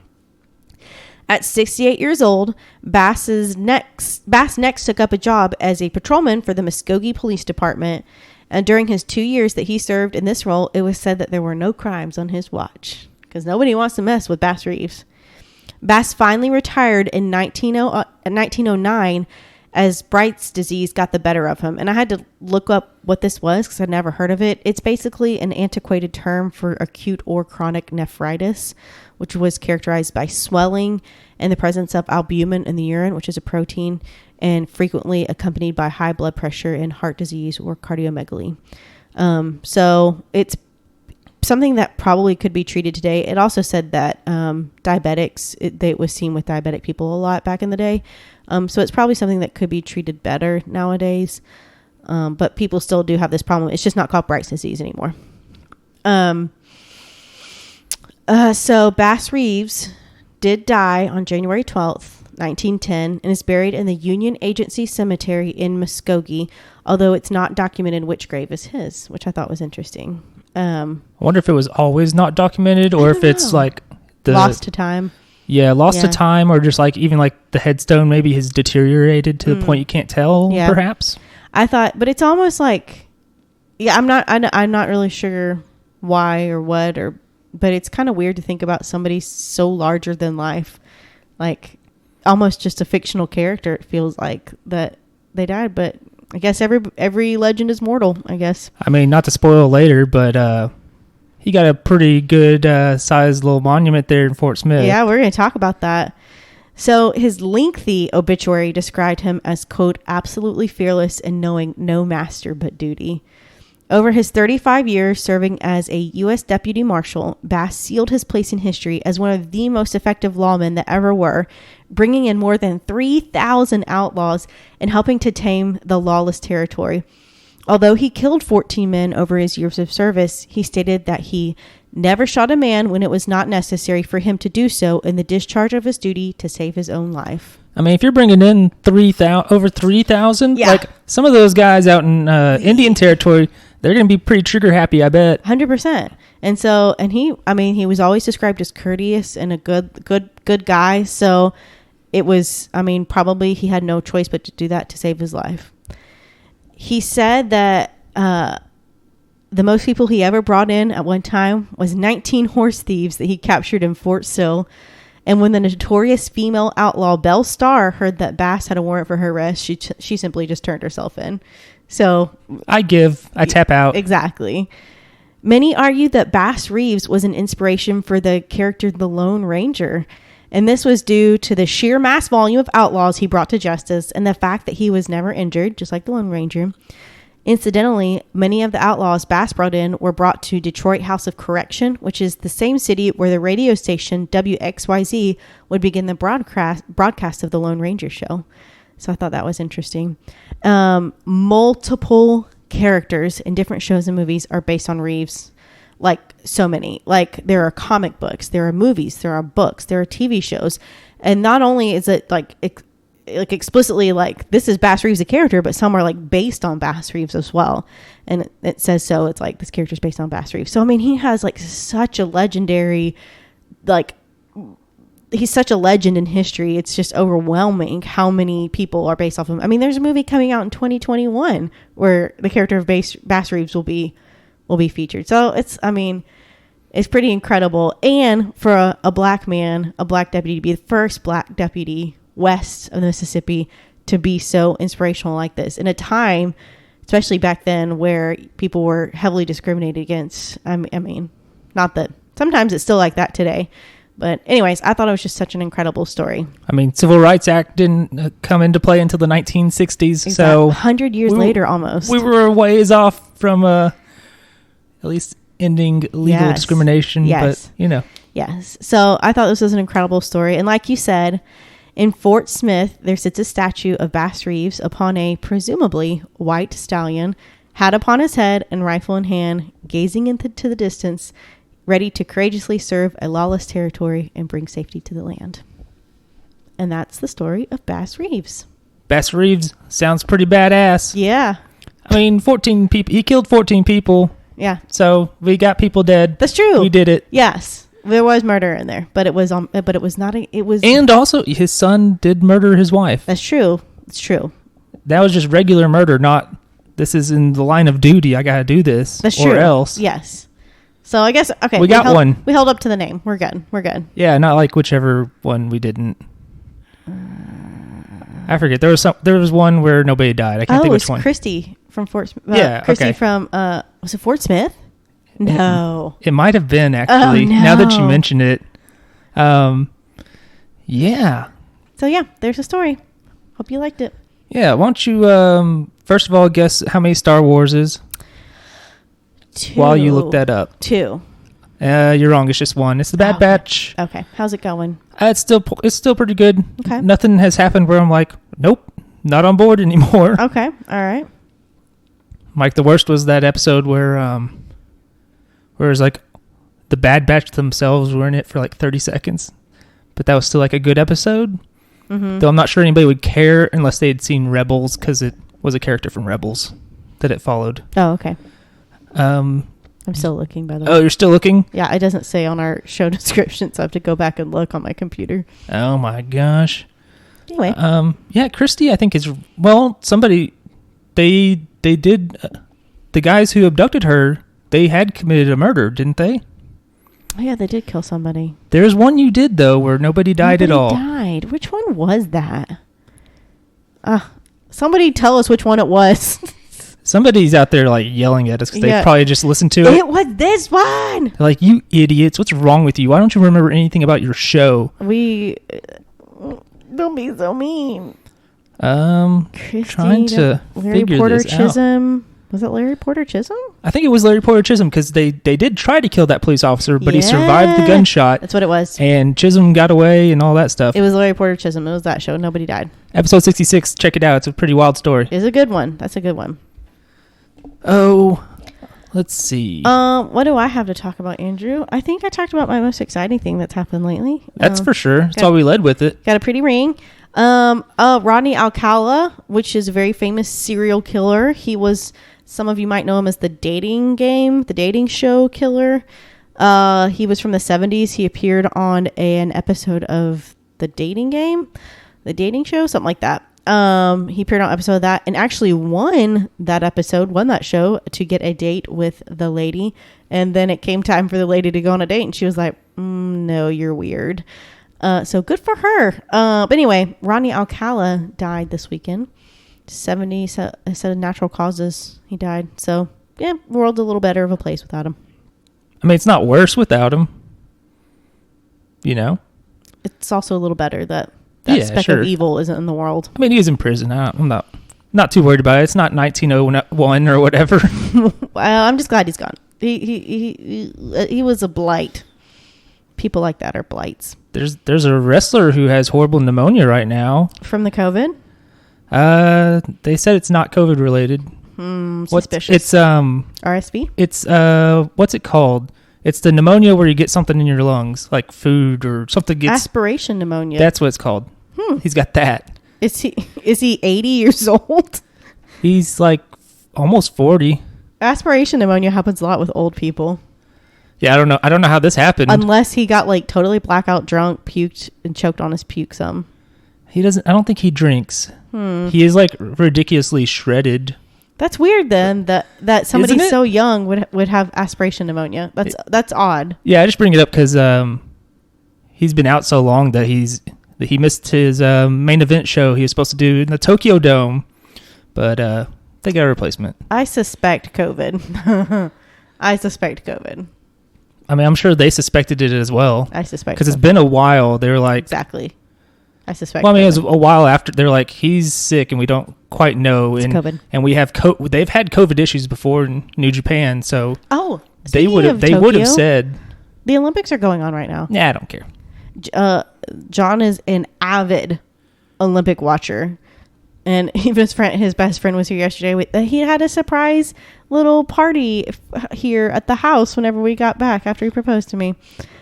At 68 years old, Bass next took up a job as a patrolman for the Muskogee Police Department. And during his 2 years that he served in this role, it was said that there were no crimes on his watch because nobody wants to mess with Bass Reeves. Bass finally retired in 1909 as Bright's disease got the better of him. And I had to look up what this was because I'd never heard of it. It's basically an antiquated term for acute or chronic nephritis, which was characterized by swelling and the presence of albumin in the urine, which is a protein, and frequently accompanied by high blood pressure and heart disease or cardiomegaly. So it's something that probably could be treated today. It also said that diabetics, it was seen with diabetic people a lot back in the day. So it's probably something that could be treated better nowadays. But people still do have this problem. It's just not called Bright's disease anymore. So Bass Reeves did die on January 12th, 1910, and is buried in the Union Agency Cemetery in Muskogee, although it's not documented which grave is his, which I thought was interesting. I wonder if it was always not documented or if it's like lost to time. Yeah, lost to time, or just like even like the headstone maybe has deteriorated to the point you can't tell, perhaps. I thought, but it's almost like, I'm not really sure why or what, but it's kind of weird to think about somebody so larger than life, like almost just a fictional character. It feels like that they died, but I guess every legend is mortal, I guess. I mean, not to spoil later, but he got a pretty good sized little monument there in Fort Smith. Yeah, we're going to talk about that. So his lengthy obituary described him as, quote, absolutely fearless and knowing no master but duty. Over his 35 years serving as a U.S. Deputy Marshal, Bass sealed his place in history as one of the most effective lawmen that ever were, bringing in more than 3,000 outlaws and helping to tame the lawless territory. Although he killed 14 men over his years of service, he stated that he never shot a man when it was not necessary for him to do so in the discharge of his duty to save his own life. I mean, if you're bringing in over 3,000, like some of those guys out in Indian territory, they're going to be pretty trigger happy, I bet. 100%. And he was always described as courteous and a good guy. So it was, probably he had no choice but to do that to save his life. He said that the most people he ever brought in at one time was 19 horse thieves that he captured in Fort Sill. And when the notorious female outlaw Belle Starr heard that Bass had a warrant for her arrest, she simply just turned herself in. So I tap out. Exactly. Many argued that Bass Reeves was an inspiration for the character the Lone Ranger. And this was due to the sheer mass volume of outlaws he brought to justice and the fact that he was never injured, just like the Lone Ranger. Incidentally, many of the outlaws Bass brought in were brought to Detroit House of Correction, which is the same city where the radio station WXYZ would begin the broadcast of the Lone Ranger show. So I thought that was interesting. Multiple characters in different shows and movies are based on Reeves. Like so many. Like there are comic books, there are movies, there are books, there are TV shows. And not only is it like explicitly like this is Bass Reeves a character, but some are like based on Bass Reeves as well. And it says so. It's like this character is based on Bass Reeves. So he has like such a legendary, like he's such a legend in history. It's just overwhelming how many people are based off of him. There's a movie coming out in 2021 where the character of Bass Reeves will be featured. So it's pretty incredible. And for a black man, a black deputy to be the first black deputy west of the Mississippi to be so inspirational like this in a time, especially back then, where people were heavily discriminated against. Not that sometimes it's still like that today. But anyways, I thought it was just such an incredible story. Civil Rights Act didn't come into play until the 1960s. Exactly. So 100 years later, almost. We were a ways off from at least ending legal discrimination. Yes. But, Yes. So I thought this was an incredible story. And like you said, in Fort Smith, there sits a statue of Bass Reeves upon a presumably white stallion, hat upon his head and rifle in hand, gazing into the distance, ready to courageously serve a lawless territory and bring safety to the land. And that's the story of Bass Reeves. Bass Reeves sounds pretty badass. Yeah. 14 people. He killed 14 people. Yeah. So we got people dead. That's true. We did it. Yes. There was murder in there, but it was not it was. And also, his son did murder his wife. That's true. It's true. That was just regular murder, not this is in the line of duty. I gotta do this. That's or true. else. Yes. So I guess okay. We got one. We held up to the name. We're good. We're good. Yeah, not like whichever one we didn't. I forget. There was one where nobody died. I can't think which one. Christy from Fort Smith. Yeah, Christy okay. from was it Fort Smith? No. It might have been actually. Oh, no. Now that you mention it. Yeah. So yeah, there's a story. Hope you liked it. Yeah. Why don't you first of all guess how many Star Wars is? 2. While you look that up. 2. You're wrong. It's just 1. It's the Bad Batch. Okay. How's it going? It's still pretty good. Okay. Nothing has happened where I'm like, nope, not on board anymore. Okay. All right. Like the worst was that episode where it was like the Bad Batch themselves were in it for like 30 seconds, but that was still like a good episode. Mm-hmm. Though I'm not sure anybody would care unless they had seen Rebels, because it was a character from Rebels that it followed. Oh, okay. I'm still looking, by the way. Oh, you're still looking? Yeah, it doesn't say on our show description, so I have to go back and look on my computer. Oh my gosh. Anyway. Yeah, Christy, I think somebody, they did, the guys who abducted her, they had committed a murder, didn't they? Oh, yeah, they did kill somebody. There's one you did, though, where nobody died at all. Died. Which one was that? Somebody tell us which one it was. Somebody's out there, like, yelling at us because they probably just listened to it. It was this one! They're like, you idiots, what's wrong with you? Why don't you remember anything about your show? Don't be so mean. Christy, trying to Larry figure Porter this Chisholm. out. Was it Larry Porter Chisholm? I think it was Larry Porter Chisholm, because they did try to kill that police officer, but he survived the gunshot. That's what it was. And Chisholm got away and all that stuff. It was Larry Porter Chisholm. It was that show. Nobody died. Episode 66. Check it out. It's a pretty wild story. It's a good one. That's a good one. Oh, let's see. What do I have to talk about, Andrew? I think I talked about my most exciting thing that's happened lately. That's for sure. That's why we led with it. Got a pretty ring. Rodney Alcala, which is a very famous serial killer. He was, some of you might know him as the dating show killer. He was from the 70s. He appeared on an episode of the dating show, something like that. He appeared on an episode of that and actually won that show to get a date with the lady. And then it came time for the lady to go on a date and she was like, no, you're weird. So good for her. But anyway, Rodney Alcala died this weekend. 70, said of natural causes he died. So yeah, the world's a little better of a place without him. I mean, it's not worse without him. You know? It's also a little better that speck of evil isn't in the world. I mean, he is in prison. I'm not too worried about it. It's not 1901 or whatever. Well, I'm just glad he's gone. He was a blight. People like that are blights. There's a wrestler who has horrible pneumonia right now. From the COVID? They said it's not COVID related. Suspicious. It's RSV? It's what's it called? It's the pneumonia where you get something in your lungs, like food or something gets aspiration pneumonia. That's what it's called. He's got that. Is he 80 years old? He's like almost 40. Aspiration pneumonia happens a lot with old people. Yeah, I don't know how this happened. Unless he got like totally blackout drunk, puked and choked on his puke some. I don't think he drinks. He is like ridiculously shredded. That's weird then that somebody so young would have aspiration pneumonia. That's odd. Yeah, I just bring it up because he's been out so long that he missed his main event show he was supposed to do in the Tokyo Dome, but they got a replacement. I suspect COVID. I mean, I'm sure they suspected it as well. I suspect because it's been a while. They were like exactly. I suspect. Well, I mean, it was a while after. They're like, he's sick, and we don't quite know. It's COVID. And we have they've had COVID issues before in New Japan, so they would have said the Olympics are going on right now. Yeah, I don't care. John is an avid Olympic watcher, and even his best friend was here yesterday. He had a surprise little party here at the house whenever we got back after he proposed to me.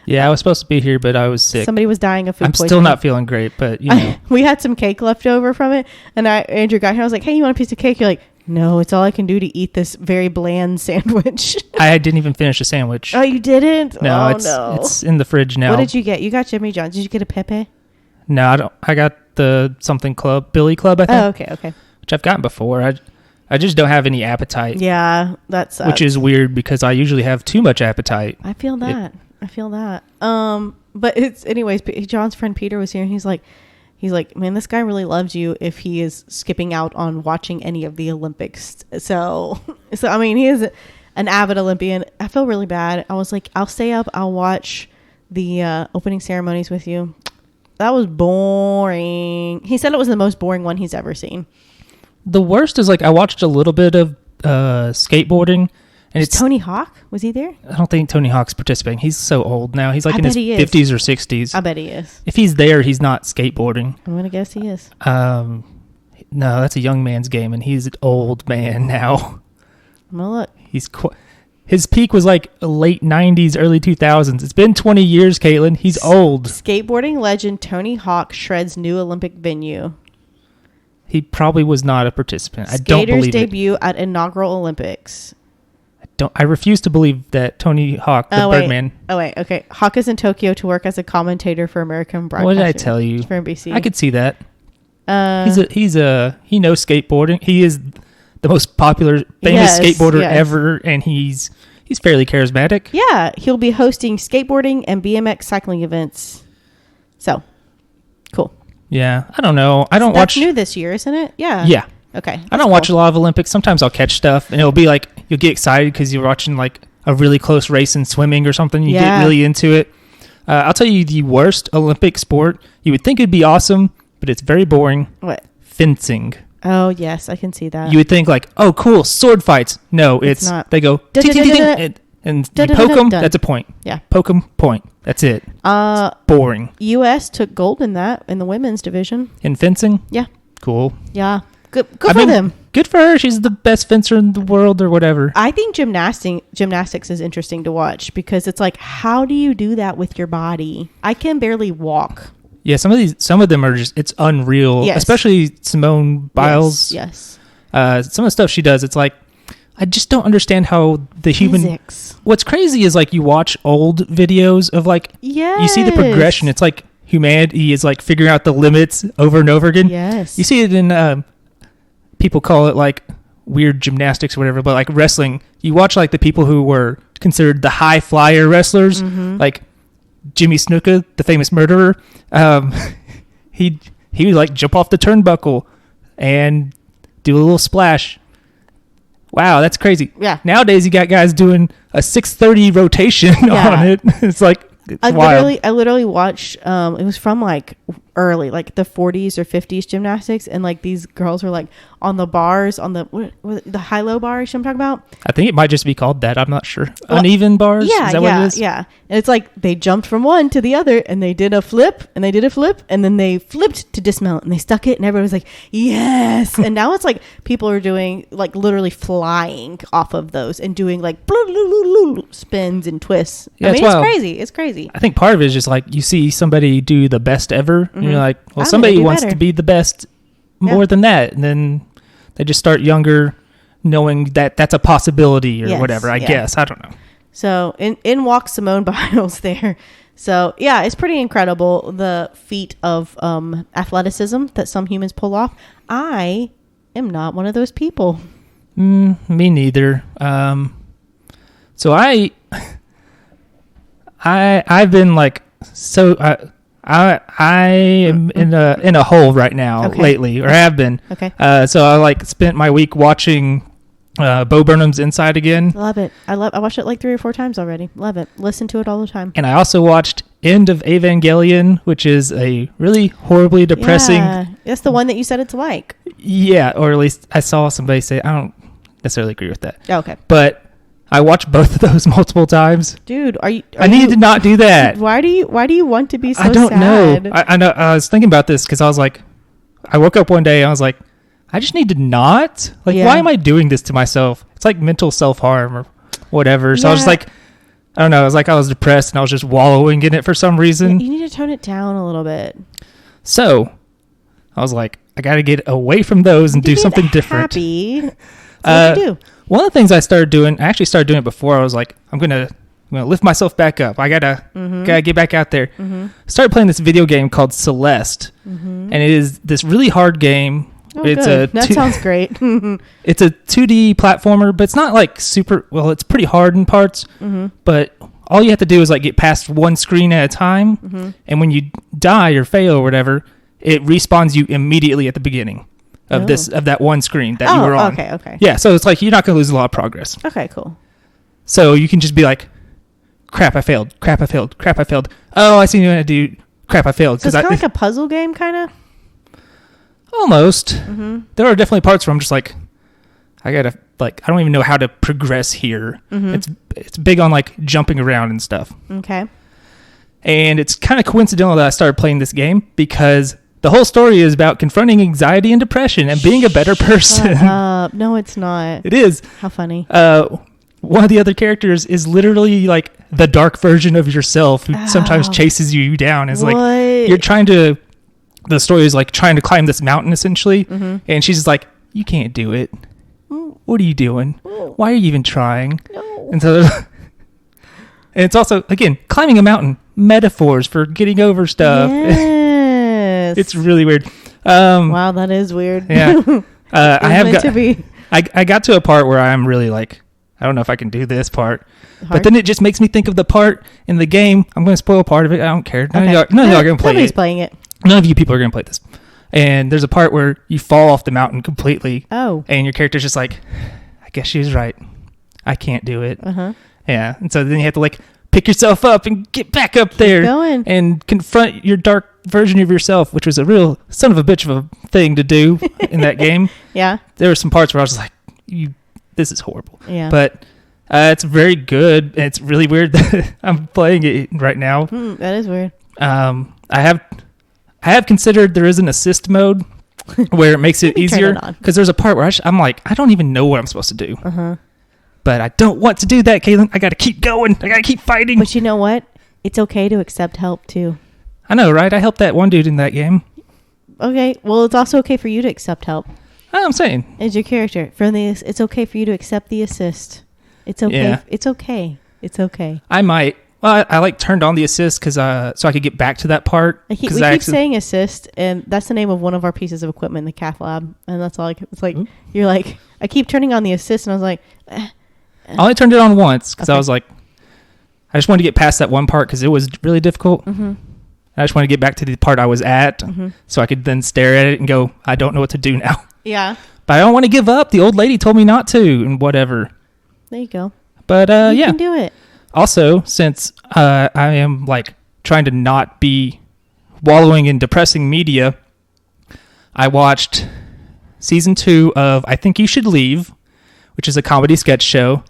Yeah, I was supposed to be here, but I was sick. Somebody was dying of food poisoning. I'm still not feeling great, but you know. We had some cake left over from it, and Andrew got here. I was like, "Hey, you want a piece of cake?" You're like, No, it's all I can do to eat this very bland sandwich. I didn't even finish the sandwich. Oh, you didn't? No, no. It's in the fridge now. What did you get? You got Jimmy John's. Did you get a Pepe? No, I don't. I got the something club, Billy Club, I think. Oh, okay. Which I've gotten before. I just don't have any appetite. Yeah, that sucks. Which is weird because I usually have too much appetite. I feel that. But it's anyways. John's friend Peter was here, and he's like, man, this guy really loves you if he is skipping out on watching any of the Olympics. So I mean, he is an avid Olympian. I feel really bad. I was like, I'll stay up. I'll watch the opening ceremonies with you. That was boring. He said it was the most boring one he's ever seen. The worst is like I watched a little bit of skateboarding. And it's Tony Hawk. Was he there? I don't think Tony Hawk's participating. He's so old now. He's like in his 50s or 60s. I bet he is. If he's there, he's not skateboarding. I'm going to guess he is. No, that's a young man's game, and he's an old man now. I'm going to look. His peak was like late 90s, early 2000s. It's been 20 years, Caitlin. He's old. Skateboarding legend Tony Hawk shreds new Olympic venue. He probably was not a participant. I don't believe it. Skaters debut at inaugural Olympics. I refuse to believe that Tony Hawk, the Birdman. Okay. Hawk is in Tokyo to work as a commentator for American Broadcasting. What did I tell you? For NBC. I could see that. He knows skateboarding. He is the most popular, famous skateboarder ever, and he's fairly charismatic. Yeah, he'll be hosting skateboarding and BMX cycling events. So, cool. Yeah, I don't know. That's new this year, isn't it? Yeah. Yeah. Okay. I don't watch a lot of Olympics. Sometimes I'll catch stuff, and it'll be like you'll get excited because you're watching like a really close race in swimming or something. You get really into it. I'll tell you the worst Olympic sport. You would think it'd be awesome, but it's very boring. What? Fencing. Oh, yes, I can see that. You would think like, oh, cool, sword fights. No, it's not. They go, and you poke them, that's a point. Yeah. Poke them, point. That's it. Boring. U.S. took gold in the women's division. In fencing? Yeah. Cool. Yeah. Good for them. Good for her. She's the best fencer in the world or whatever. I think gymnastics is interesting to watch because it's like, how do you do that with your body? I can barely walk. Yeah, some of them are just, it's unreal. Yes. Especially Simone Biles. Yes. Some of the stuff she does, it's like, I just don't understand how the human... Physics. What's crazy is like you watch old videos of like... Yes. You see the progression. It's like humanity is like figuring out the limits over and over again. Yes. You see it in... people call it like weird gymnastics or whatever, but like wrestling, you watch like the people who were considered the high flyer wrestlers, like Jimmy Snuka, the famous murderer. He would like jump off the turnbuckle and do a little splash. Wow, that's crazy. Yeah. Nowadays you got guys doing a 630 rotation on it. It's like wild. I literally watched it was from like early, like the 40s or 50s gymnastics, and like these girls were like on the bars, on the high-low bars. You know what I'm talking about? I think it might just be called that. I'm not sure. Uneven bars? Yeah, is that what it is? Yeah. And it's like they jumped from one to the other, and they did a flip, and they did a flip, and then they flipped to dismount, and they stuck it, and everybody was like, yes. And now it's like people are doing like literally flying off of those and doing like spins and twists. Yeah, I mean, it's crazy. It's crazy. I think part of it is just like you see somebody do the best ever, and you're like, well, somebody wants to be the best more than that, and then they just start younger, knowing that that's a possibility or whatever. I guess I don't know. So in walks Simone Biles there. So yeah, it's pretty incredible the feat of athleticism that some humans pull off. I am not one of those people. Me neither. So I've been like I am in a hole right now lately, or have been. Okay. So I like spent my week watching Bo Burnham's Inside Again. Love it. I watched it like 3 or 4 times already. Love it. Listen to it all the time. And I also watched End of Evangelion, which is a really horribly depressing. Yeah, that's the one that you said it's like. Yeah, or at least I saw somebody say. I don't necessarily agree with that. Okay. But I watched both of those multiple times. Dude, I needed to not do that. Why do you want to be so sad? I don't know. I know. I was thinking about this because I was like, I woke up one day and I was like, I just need to not. Like, why am I doing this to myself? It's like mental self-harm or whatever. So I was just like, I don't know. It was like I was depressed and I was just wallowing in it for some reason. You need to tone it down a little bit. So I was like, I got to get away from those and do something different. What do you do? One of the things I actually started doing it before. I was like, I'm gonna lift myself back up. I gotta get back out there. Started playing this video game called Celeste, and it is this really hard game. Oh, good. That sounds great. It's a 2D platformer, but it's not like super. Well, it's pretty hard in parts, but all you have to do is like get past one screen at a time, and when you die or fail or whatever, it respawns you immediately at the beginning of that one screen that you were on. Okay. Yeah, so it's like you're not going to lose a lot of progress. Okay, cool. So you can just be like, crap, I failed. Oh, I see you want to do crap, I failed. So it's kind of like a puzzle game, kind of? Almost. There are definitely parts where I'm just like, I don't even know how to progress here. It's big on like jumping around and stuff. Okay. And it's kind of coincidental that I started playing this game because the whole story is about confronting anxiety and depression and being a better person. No, it's not. It is. How funny. One of the other characters is literally like the dark version of yourself who sometimes chases you down. It's like the story is like trying to climb this mountain essentially, and she's just like, you can't do it. What are you doing? Why are you even trying? No. And so and it's also, again, climbing a mountain, metaphors for getting over stuff. Yes. It's really weird. Wow, that is weird. Yeah. I got to a part where I'm really like, I don't know if I can do this part. Hard? But then it just makes me think of the part in the game. I'm going to spoil part of it. I don't care. None of y'all are going to play Nobody's playing it. None of you people are going to play this. And there's a part where you fall off the mountain completely. Oh. And your character's just like, I guess she was right. I can't do it. Yeah. And so then you have to like pick yourself up and get back up there and confront your dark version of yourself, which was a real son of a bitch of a thing to do in that game. Yeah. There were some parts where I was like, this is horrible. Yeah. But it's very good. And it's really weird that I'm playing it right now. That is weird. I have considered there is an assist mode where it makes it easier because there's a part where I'm like, I don't even know what I'm supposed to do. But I don't want to do that, Caitlin. I got to keep going. I got to keep fighting. But you know what? It's okay to accept help too. I know, right? I helped that one dude in that game. Okay. Well, it's also okay for you to accept help. I'm saying. As your character. It's okay for you to accept the assist. It's okay. Yeah. It's okay. It's okay. I might. Well, I like turned on the assist because so I could get back to that part. We keep saying assist, and that's the name of one of our pieces of equipment in the cath lab, and that's all. It's like you're like, I keep turning on the assist, and I was like, I only turned it on once because I was like, I just wanted to get past that one part because it was really difficult. I just wanted to get back to the part I was at, so I could then stare at it and go, I don't know what to do now. Yeah, but I don't want to give up. The old lady told me not to, and whatever. There you go. But you can do it. Also, since I am like trying to not be wallowing in depressing media, I watched season 2 of I Think You Should Leave, which is a comedy sketch show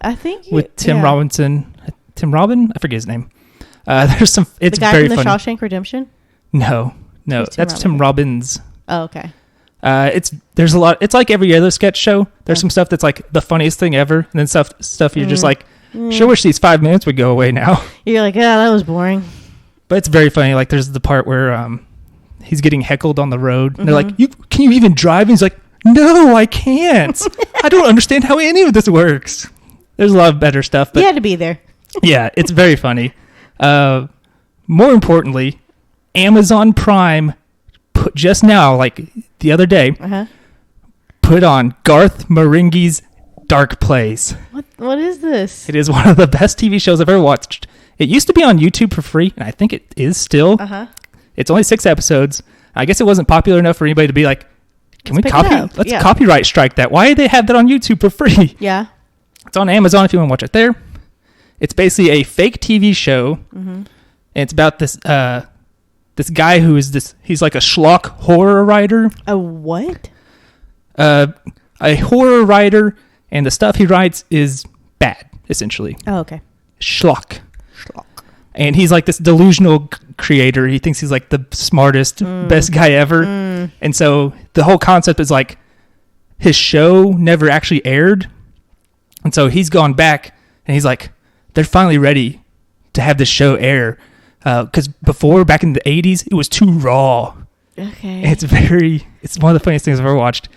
with Tim Robinson. Tim Robin? I forget his name. There's some. It's the guy very from the funny. Shawshank Redemption? No, that's Tim Robbins. Oh, okay. There's a lot. It's like every other sketch show. There's some stuff that's like the funniest thing ever, and then stuff you're just like. Sure wish these 5 minutes would go away now. You're like, yeah, that was boring. But it's very funny. Like, there's the part where he's getting heckled on the road. And they're like, can you even drive? And he's like, no, I can't. I don't understand how any of this works. There's a lot of better stuff. But you had to be there. Yeah, it's very funny. More importantly, Amazon Prime put just now, like the other day, put on Garth Marenghi's Darkplace. What is this? It is one of the best TV shows I've ever watched. It used to be on YouTube for free, and I think it is still. It's only 6 episodes. I guess it wasn't popular enough for anybody to be like, let's copyright strike that. Why did they have that on YouTube for free? Yeah. It's on Amazon if you want to watch it there. It's basically a fake TV show. And it's about this guy who is he's like a schlock horror writer. A what? A horror writer. And the stuff he writes is bad, essentially. Oh, okay. Schlock. And he's like this delusional creator. He thinks he's like the smartest, best guy ever. And so the whole concept is like his show never actually aired. And so he's gone back and he's like, they're finally ready to have this show air. Because before, back in the 80s, it was too raw. Okay. And it's one of the funniest things I've ever watched.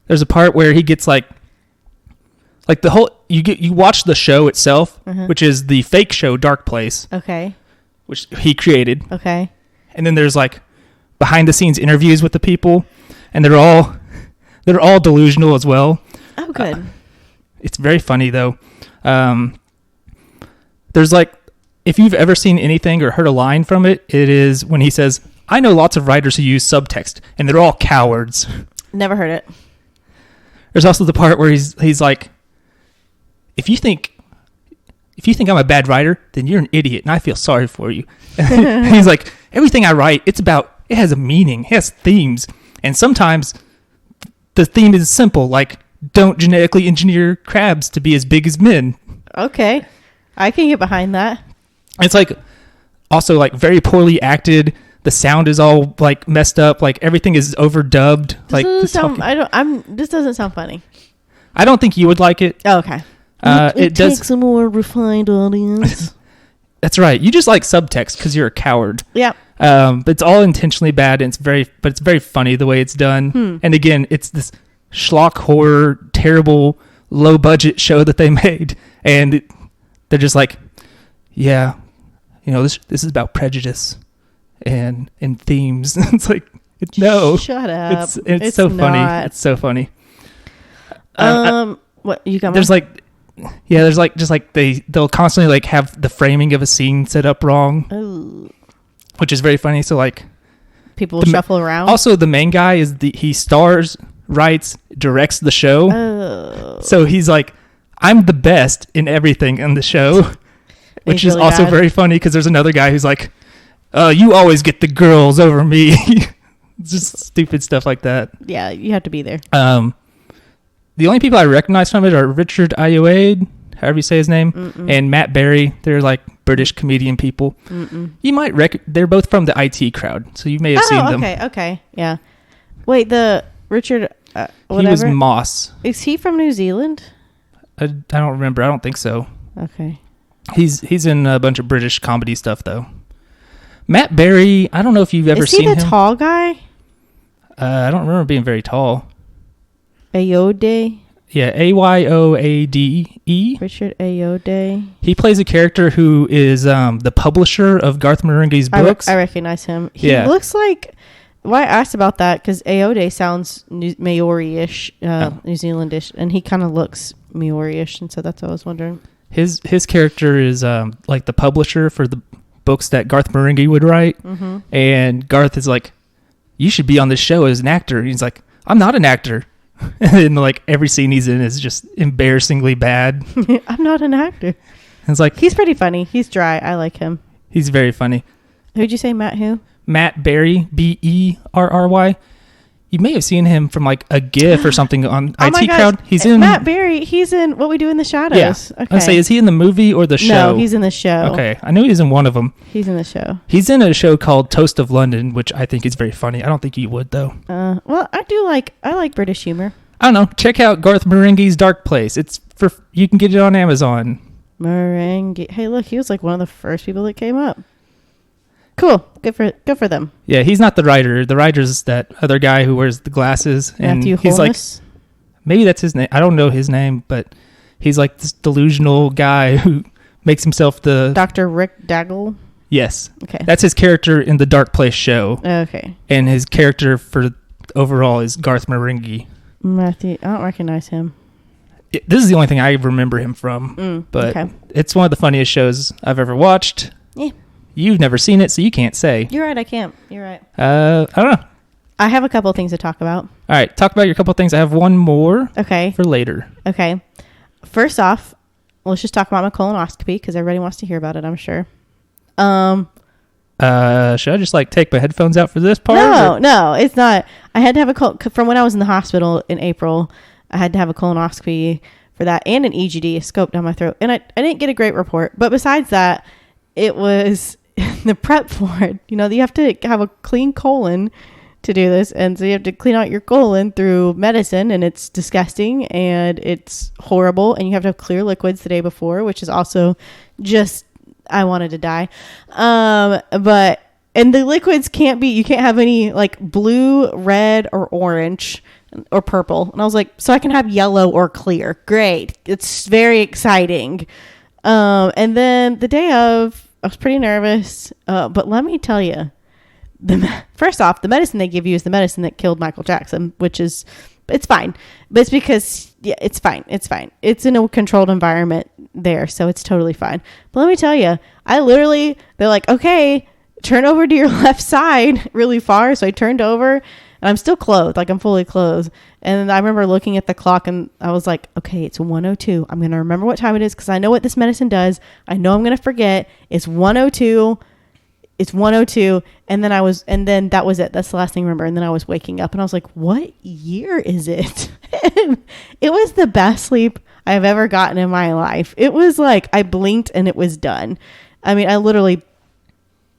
there's a part where he gets like the whole you watch the show itself, which is the fake show Darkplace. Okay. Which he created. Okay. And then there's like behind the scenes interviews with the people, and they're all delusional as well. Oh, good. It's very funny though. There's like, if you've ever seen anything or heard a line from it, it is when he says, "I know lots of writers who use subtext, and they're all cowards." Never heard it. There's also the part where he's like, if you think I'm a bad writer, then you're an idiot, and I feel sorry for you. And he's like, everything I write, it has a meaning, it has themes, and sometimes the theme is simple, like don't genetically engineer crabs to be as big as men. Okay, I can get behind that. It's like also like very poorly acted. The sound is all like messed up. Like everything is overdubbed. This doesn't sound funny. I don't think you would like it. Oh, okay. It does takes a more refined audience. That's right. You just like subtext because you're a coward. Yeah. But it's all intentionally bad, and it's very funny the way it's done. And again, it's this schlock horror, terrible, low budget show that they made, and they're just like, yeah, this is about prejudice and themes. It's like, no, shut up. It's so not funny. It's so funny. What you got? There's like, yeah, there's like just like they'll constantly like have the framing of a scene set up wrong. Ooh. Which is very funny. So like people will shuffle around. Also, the main guy he stars, writes, directs the show. Oh. So he's like, I'm the best in everything in the show, which is really also bad. very funny because there's another guy who's like, you always get the girls over me. Just stupid stuff like that. Yeah, you have to be there. The only people I recognize from it are Richard Ayoade, however you say his name, and Matt Berry. They're like British comedian people. You might they're both from the IT crowd, so you may have seen them. Okay, yeah. Wait, the Richard, whatever. He was Moss. Is he from New Zealand? I don't remember. I don't think so. Okay. He's in a bunch of British comedy stuff though. Matt Berry, I don't know if you've ever seen him. Is he the tall guy? I don't remember being very tall. Ayoade? Yeah, Ayoade. Richard Ayoade. He plays a character who is the publisher of Garth Marenghi's books. I recognize him. He looks like... Well, I asked about that because Ayoade sounds Maori-ish, New Zealandish, and he kind of looks Maori-ish, and so that's what I was wondering. His character is like the publisher for the books that Garth Marenghi would write, and Garth is like, you should be on this show as an actor. And he's like, I'm not an actor. And like every scene he's in is just embarrassingly bad. I'm not an actor. And it's like, he's pretty funny. He's dry. I like him. He's very funny. Who'd you say, Matt who? Matt Berry, Berry. You may have seen him from like a GIF or something on IT Crowd. He's in Matt Berry. He's in What We Do in the Shadows. Yeah. Okay. I say, is he in the movie or the show? No, he's in the show. Okay, I know he's in one of them. He's in the show. He's in a show called Toast of London, which I think is very funny. I don't think you would though. Well, I like British humor. I don't know. Check out Garth Marenghi's Darkplace. You can get it on Amazon. Marenghi. Hey, look, he was like one of the first people that came up. Cool. Good for them. Yeah, he's not the writer. The writer's that other guy who wears the glasses. And Matthew he's Holness? like, maybe that's his name. I don't know his name, but he's like this delusional guy who makes himself the... Dr. Rick Daggle? Yes. Okay. That's his character in the Darkplace show. Okay. And his character for overall is Garth Marenghi. Matthew, I don't recognize him. This is the only thing I remember him from. But it's one of the funniest shows I've ever watched. Yeah. You've never seen it, so you can't say. You're right, I can't. You're right. I don't know. I have a couple of things to talk about. All right, talk about your couple of things. I have one more for later. Okay. First off, let's just talk about my colonoscopy because everybody wants to hear about it, I'm sure. Should I just like take my headphones out for this part? No, it's not. I had to have from when I was in the hospital in April, I had to have a colonoscopy for that and an EGD, a scope down my throat. And I didn't get a great report. But besides that, it was... the prep for it, you have to have a clean colon to do this, and so you have to clean out your colon through medicine, and it's disgusting and it's horrible, and you have to have clear liquids the day before, which is also just, I wanted to die. And the liquids you can't have any like blue, red, or orange, or purple. And I was like, so I can have yellow or clear. Great. It's very exciting. And then the day of, I was pretty nervous. But let me tell you, first off, the medicine they give you is the medicine that killed Michael Jackson, which is, it's fine. But it's because, yeah, it's fine. It's fine. It's in a controlled environment there, so it's totally fine. But let me tell you, they're like, okay, turn over to your left side really far. So I turned over, and I'm still clothed, like I'm fully clothed. And I remember looking at the clock, and I was like, okay, it's 1:02. I'm going to remember what time it is because I know what this medicine does. I know I'm going to forget. It's 1:02. It's 1:02. And then that was it. That's the last thing I remember. And then I was waking up, and I was like, what year is it? It was the best sleep I've ever gotten in my life. It was like I blinked and it was done. I mean, I literally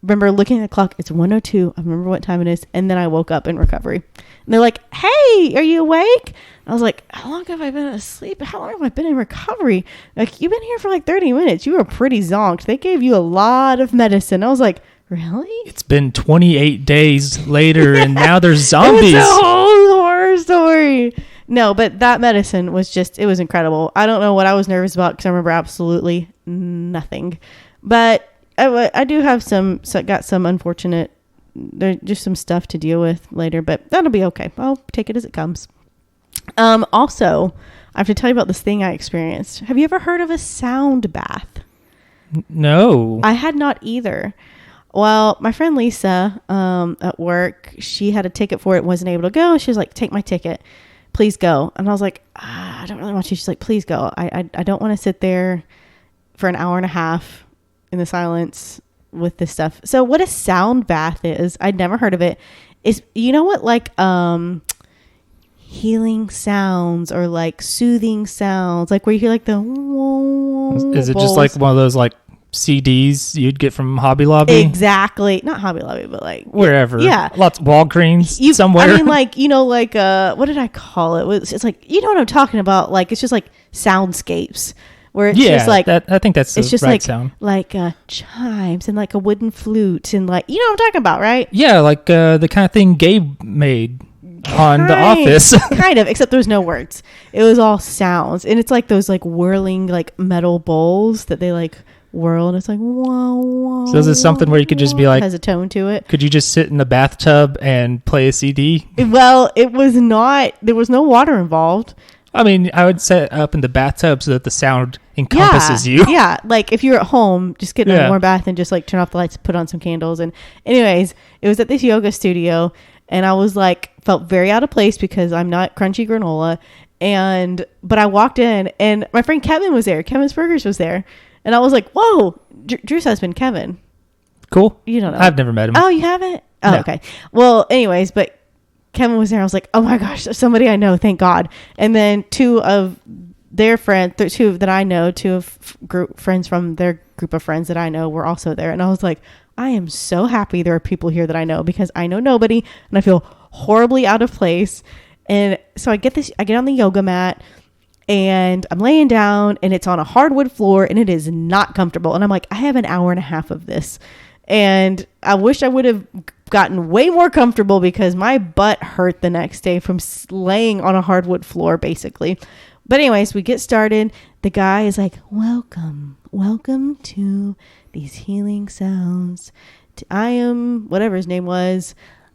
remember looking at the clock. It's 1:02. I remember what time it is. And then I woke up in recovery. And they're like, hey, are you awake? I was like, how long have I been asleep? How long have I been in recovery? Like, you've been here for like 30 minutes. You were pretty zonked. They gave you a lot of medicine. I was like, really? It's been 28 days later, and now there's zombies. It's a whole horror story. No, but that medicine was just, it was incredible. I don't know what I was nervous about because I remember absolutely nothing. But I do have got some unfortunate, there's just some stuff to deal with later, but that'll be okay. I'll take it as it comes. Also, I have to tell you about this thing I experienced. Have you ever heard of a sound bath? No. I had not either. Well, my friend Lisa at work, she had a ticket for it, wasn't able to go. She was like, take my ticket. Please go. And I was like, I don't really want to. She's like, please go. I don't want to sit there for an hour and a half in the silence with this stuff. So what a sound bath is, I'd never heard of it. Is, you know what, like healing sounds or like soothing sounds, like where you hear like the is it bowls. Just like one of those like CDs you'd get from Hobby Lobby? Exactly. Not Hobby Lobby, but like wherever. Yeah. Lots of Walgreens somewhere. I mean, like, you know, like what did I call it? It's like, you know what I'm talking about? Like, it's just like soundscapes where it's just like, I think that's it's the just right like sound. Like chimes and like a wooden flute and like, you know what I'm talking about, right? Yeah, like the kind of thing Gabe made on The Office. Kind of, except there was no words. It was all sounds. And it's like those like whirling like metal bowls that they like whirl, and it's like whoa, whoa. So is it something where you could just be like, has a tone to it? Could you just sit in the bathtub and play a CD? Well, it was not, there was no water involved. I mean, I would set up in the bathtub so that the sound encompasses you. Yeah, like if you're at home, just get in a warm bath and just like turn off the lights, put on some candles. And anyways, it was at this yoga studio, and I was like, felt very out of place because I'm not crunchy granola. But I walked in, and my friend Kevin was there. Kevin's Burgers was there. And I was like, whoa, Drew's husband, Kevin. Cool. You don't know. I've never met him. Oh, you haven't? Oh, no. Okay. Well, anyways, but Kevin was there. I was like, oh my gosh, somebody I know, thank God. And then two of their friends, two that I know, friends from their group of friends that I know were also there. And I was like, I am so happy there are people here that I know, because I know nobody and I feel horribly out of place. And so I get on the yoga mat, and I'm laying down, and it's on a hardwood floor, and it is not comfortable. And I'm like, I have an hour and a half of this. And I wish I would have gotten way more comfortable, because my butt hurt the next day from laying on a hardwood floor, basically. But anyways, we get started. The guy is like, welcome to these healing sounds. I am, whatever his name was,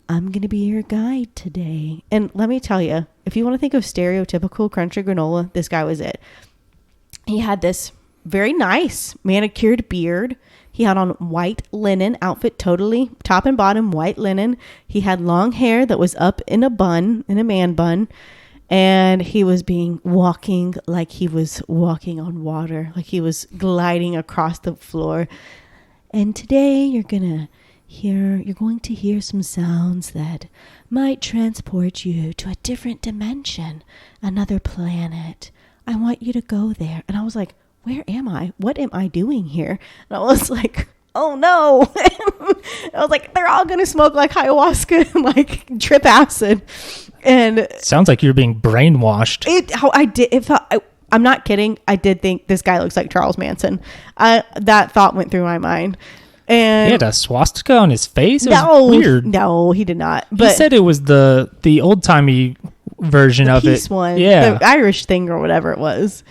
I'm going to be your guide today. And let me tell you, if you want to think of stereotypical crunchy granola, this guy was it. He had this very nice manicured beard. He had on white linen outfit, totally top and bottom white linen. He had long hair that was up in a bun, in a man bun. And he was walking like he was walking on water, like he was gliding across the floor. And today you're going to hear some sounds that might transport you to a different dimension, another planet. I want you to go there. And I was like, where am I? What am I doing here? And I was like, oh no. I was like, they're all going to smoke like ayahuasca and like trip acid. And sounds like you're being brainwashed. I'm not kidding. I did think this guy looks like Charles Manson. That thought went through my mind. And he had a swastika on his face? It was weird. No, he did not. But he said it was the old-timey version the of peace it. one. Yeah. The Irish thing or whatever it was.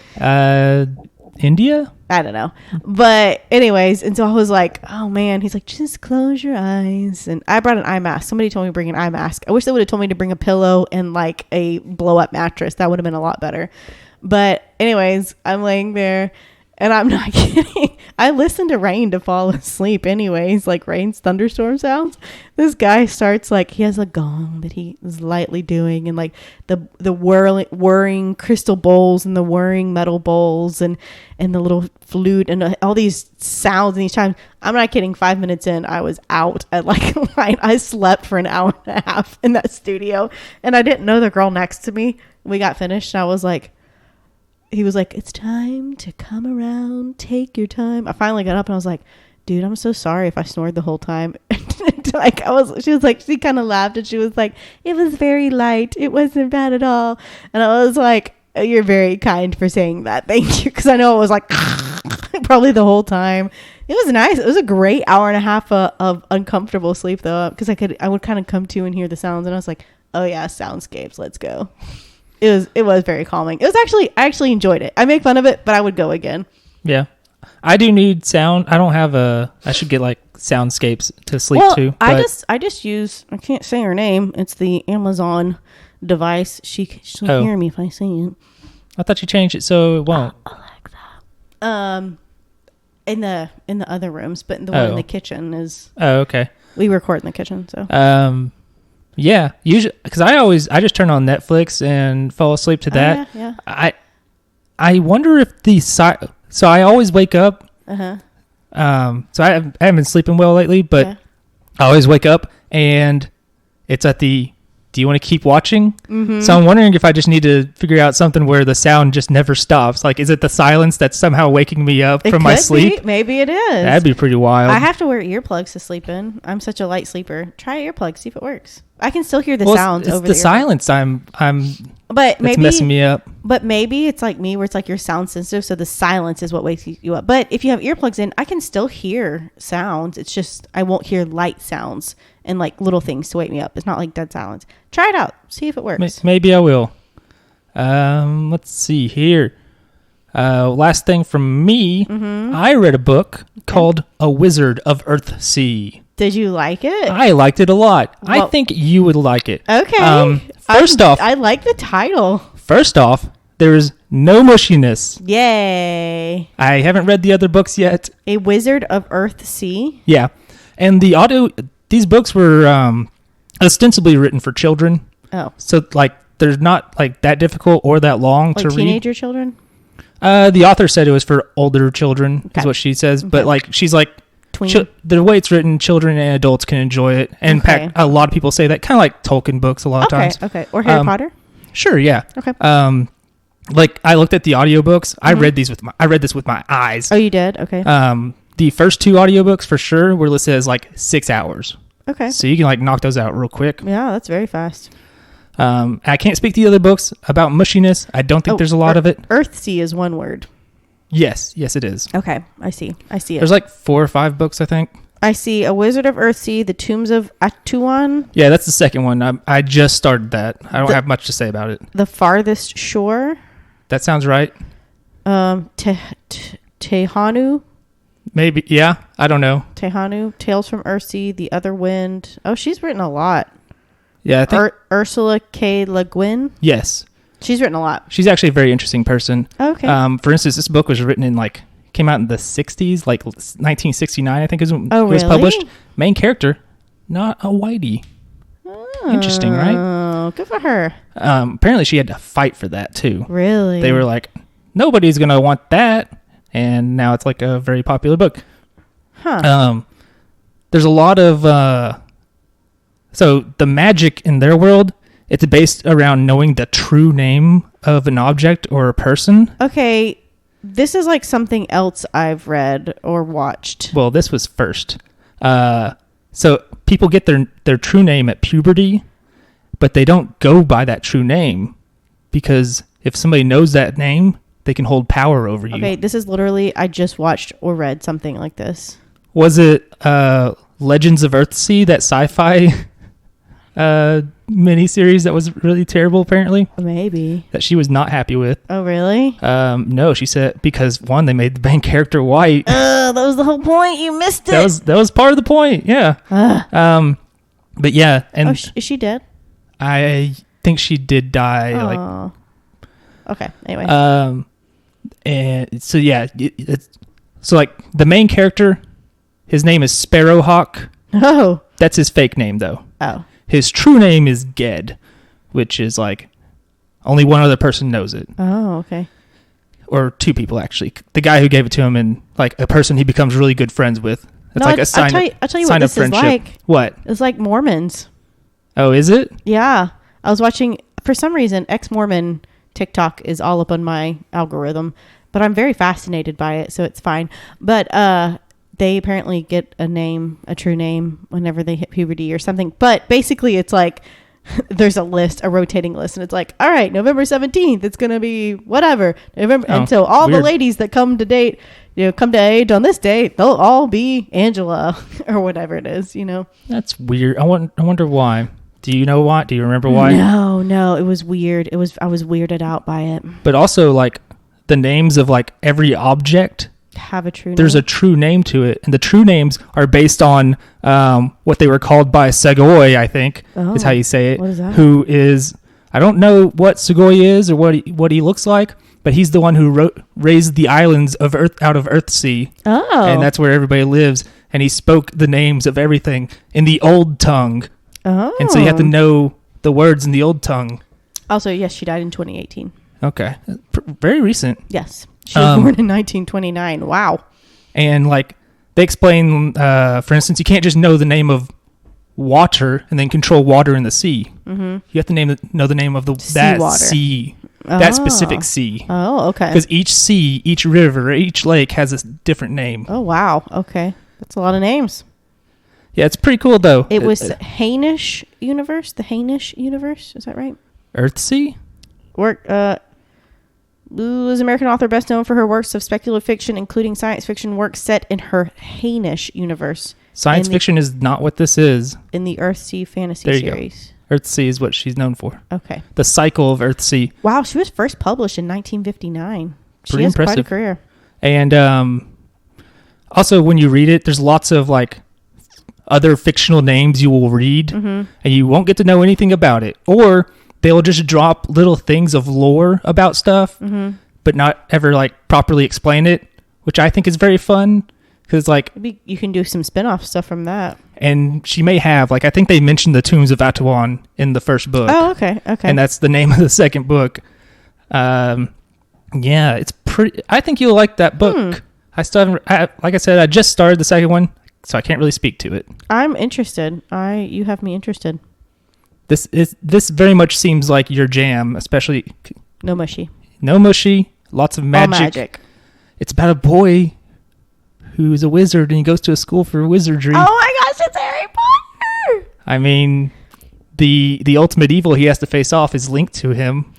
India? I don't know. But anyways, and so I was like, oh man, he's like, just close your eyes. And I brought an eye mask. Somebody told me to bring an eye mask. I wish they would have told me to bring a pillow and like a blow up mattress. That would have been a lot better. But anyways, I'm laying there and I'm not kidding. I listened to rain to fall asleep anyways, like rain's thunderstorm sounds. This guy starts like, he has a gong that he is lightly doing, and like the whirring crystal bowls and the whirring metal bowls and the little flute and all these sounds and these chimes. I'm not kidding. 5 minutes in, I was out at like line. I slept for an hour and a half in that studio, and I didn't know the girl next to me. We got finished and I was like, he was like, it's time to come around. Take your time. I finally got up and I was like, dude, I'm so sorry if I snored the whole time. She kind of laughed and she was like, it was very light. It wasn't bad at all. And I was like, you're very kind for saying that. Thank you. Cause I know it was like probably the whole time. It was nice. It was a great hour and a half of uncomfortable sleep though. Cause I would kind of come to and hear the sounds and I was like, oh yeah, soundscapes. Let's go. It was very calming. I actually enjoyed it. I make fun of it, but I would go again. Yeah. I do need sound. I don't have I should get like soundscapes to sleep to. I just use, I can't say her name. It's the Amazon device. She'll hear me if I say it. I thought you changed it so it won't. Alexa. In the other rooms, but the one in the kitchen is. Oh, okay. We record in the kitchen, so. Yeah, usually because I just turn on Netflix and fall asleep to that. Yeah. I wonder if so I always wake up. Uh-huh. So I haven't been sleeping well lately, but yeah. I always wake up and it's at the, do you want to keep watching? Mm-hmm. So I'm wondering if I just need to figure out something where the sound just never stops. Like, is it the silence that's somehow waking me up from my sleep? Maybe it is. That'd be pretty wild. I have to wear earplugs to sleep in. I'm such a light sleeper. Try earplugs, see if it works. I can still hear the sounds over the silence. But maybe it's messing me up. But maybe it's like me, where it's like you're sound sensitive, so the silence is what wakes you up. But if you have earplugs in, I can still hear sounds. It's just I won't hear light sounds and like little things to wake me up. It's not like dead silence. Try it out. See if it works. Maybe I will. Let's see here. Last thing from me, I read a book called A Wizard of Earthsea. Did you like it? I liked it a lot. Well, I think you would like it. Okay. First off, I like the title. First off, there's no mushiness. Yay. I haven't read the other books yet. A Wizard of Earthsea. Yeah. And these books were ostensibly written for children. Oh. So like they're not like that difficult or that long to read. Teenager children? The author said it was for older children, is what she says. Okay. But like she's like, the way it's written, children and adults can enjoy it. And in fact, a lot of people say that, kind of like Tolkien books a lot of times. Okay. Or Harry Potter? Sure, yeah. Okay. Like I looked at the audiobooks. I read this with my eyes. Oh, you did? Okay. The first two audiobooks for sure were listed as like 6 hours. Okay. So you can like knock those out real quick. Yeah, that's very fast. I can't speak to the other books about mushiness. I don't think there's a lot of it. Earthsea is one word. Yes, it is. Okay, I see it. There's like 4 or 5 books, I think. I see A Wizard of Earthsea, The Tombs of Atuan. Yeah, that's the second one. I just started that. I don't have much to say about it. The Farthest Shore. That sounds right. Tehanu. Maybe, yeah. I don't know. Tehanu, Tales from Earthsea, The Other Wind. Oh, she's written a lot. Yeah, I think Ursula K. Le Guin. Yes. She's written a lot. She's actually a very interesting person. Okay. For instance, this book was written in came out in the 60s, like 1969, I think is when it was really? published. Main character, not a whitey. Interesting, right? Oh, good for her. Apparently she had to fight for that too. Really? They were like, nobody's going to want that. And now it's like a very popular book. Huh. There's a lot of, so the magic in their world, it's based around knowing the true name of an object or a person. Okay. This is like something else I've read or watched. Well, this was first. So people get their true name at puberty, but they don't go by that true name because if somebody knows that name, they can hold power over you. Okay, this is literally, I just watched or read something like this. Was it Legends of Earthsea, that sci-fi miniseries that was really terrible, apparently. Maybe. That she was not happy with. Oh, really? No, she said because one, they made the main character white. That was the whole point. You missed it. That was part of the point. Yeah. But yeah, and is she dead? I think she did die. Oh. Okay. Anyway. And so yeah, so like the main character, his name is Sparrowhawk. Oh. That's his fake name though. Oh. His true name is Ged, which is like only one other person knows it. Oh, okay. Or two people actually. The guy who gave it to him and like a person he becomes really good friends with. It's like a sign. I'll tell you what this is like. What? It's like Mormons. Oh, is it? Yeah. I was watching, for some reason, ex-Mormon TikTok is all up on my algorithm, but I'm very fascinated by it, so it's fine. But they apparently get a true name whenever they hit puberty or something. But basically it's like there's a rotating list, and it's like, all right, November 17th, it's going to be whatever. And so all weird. The ladies that come to date, come to age on this date, they'll all be Angela or whatever it is, That's weird. I wonder why. Do you know why? Do you remember why? No, it was weird. I was weirded out by it. But also like the names of like every object have a true name. There's a true name to it, and the true names are based on what they were called by Segoy, I think is how you say it. What is that? Who is, I don't know what Segoy is or what he looks like, but he's the one who raised the islands of out of Earthsea. Oh. And that's where everybody lives, and he spoke the names of everything in the old tongue. Oh. And so you have to know the words in the old tongue. Also, yes, she died in 2018. Okay. Very recent. Yes. She was born in 1929. Wow. And like they explain, for instance, you can't just know the name of water and then control water in the sea. Mm-hmm. You have to know the name of that sea, that specific sea. Oh, okay. Because each sea, each river, each lake has a different name. Oh, wow. Okay. That's a lot of names. Yeah, it's pretty cool though. It was Hainish universe. The Hainish universe. Is that right? Earthsea? Is American author best known for her works of speculative fiction, including science fiction works set in her Hainish universe. Science fiction is not what this is. In the Earthsea fantasy series. Go. Earthsea is what she's known for. Okay. The cycle of Earthsea. Wow, she was first published in 1959. Pretty she has impressive. Quite a career. And also, when you read it, there's lots of like other fictional names you will read, and you won't get to know anything about it, or they'll just drop little things of lore about stuff, but not ever like properly explain it, which I think is very fun because like maybe you can do some spin-off stuff from that. And she may have like I think they mentioned the Tombs of Atuan in the first book. Oh, okay, and that's the name of the second book. Yeah, it's pretty. I think you'll like that book. I still haven't. Like I said, I just started the second one, so I can't really speak to it. I'm interested. You have me interested. This very much seems like your jam, especially no mushy, lots of magic. All magic. It's about a boy who's a wizard and he goes to a school for wizardry. Oh my gosh, it's Harry Potter! I mean, the ultimate evil he has to face off is linked to him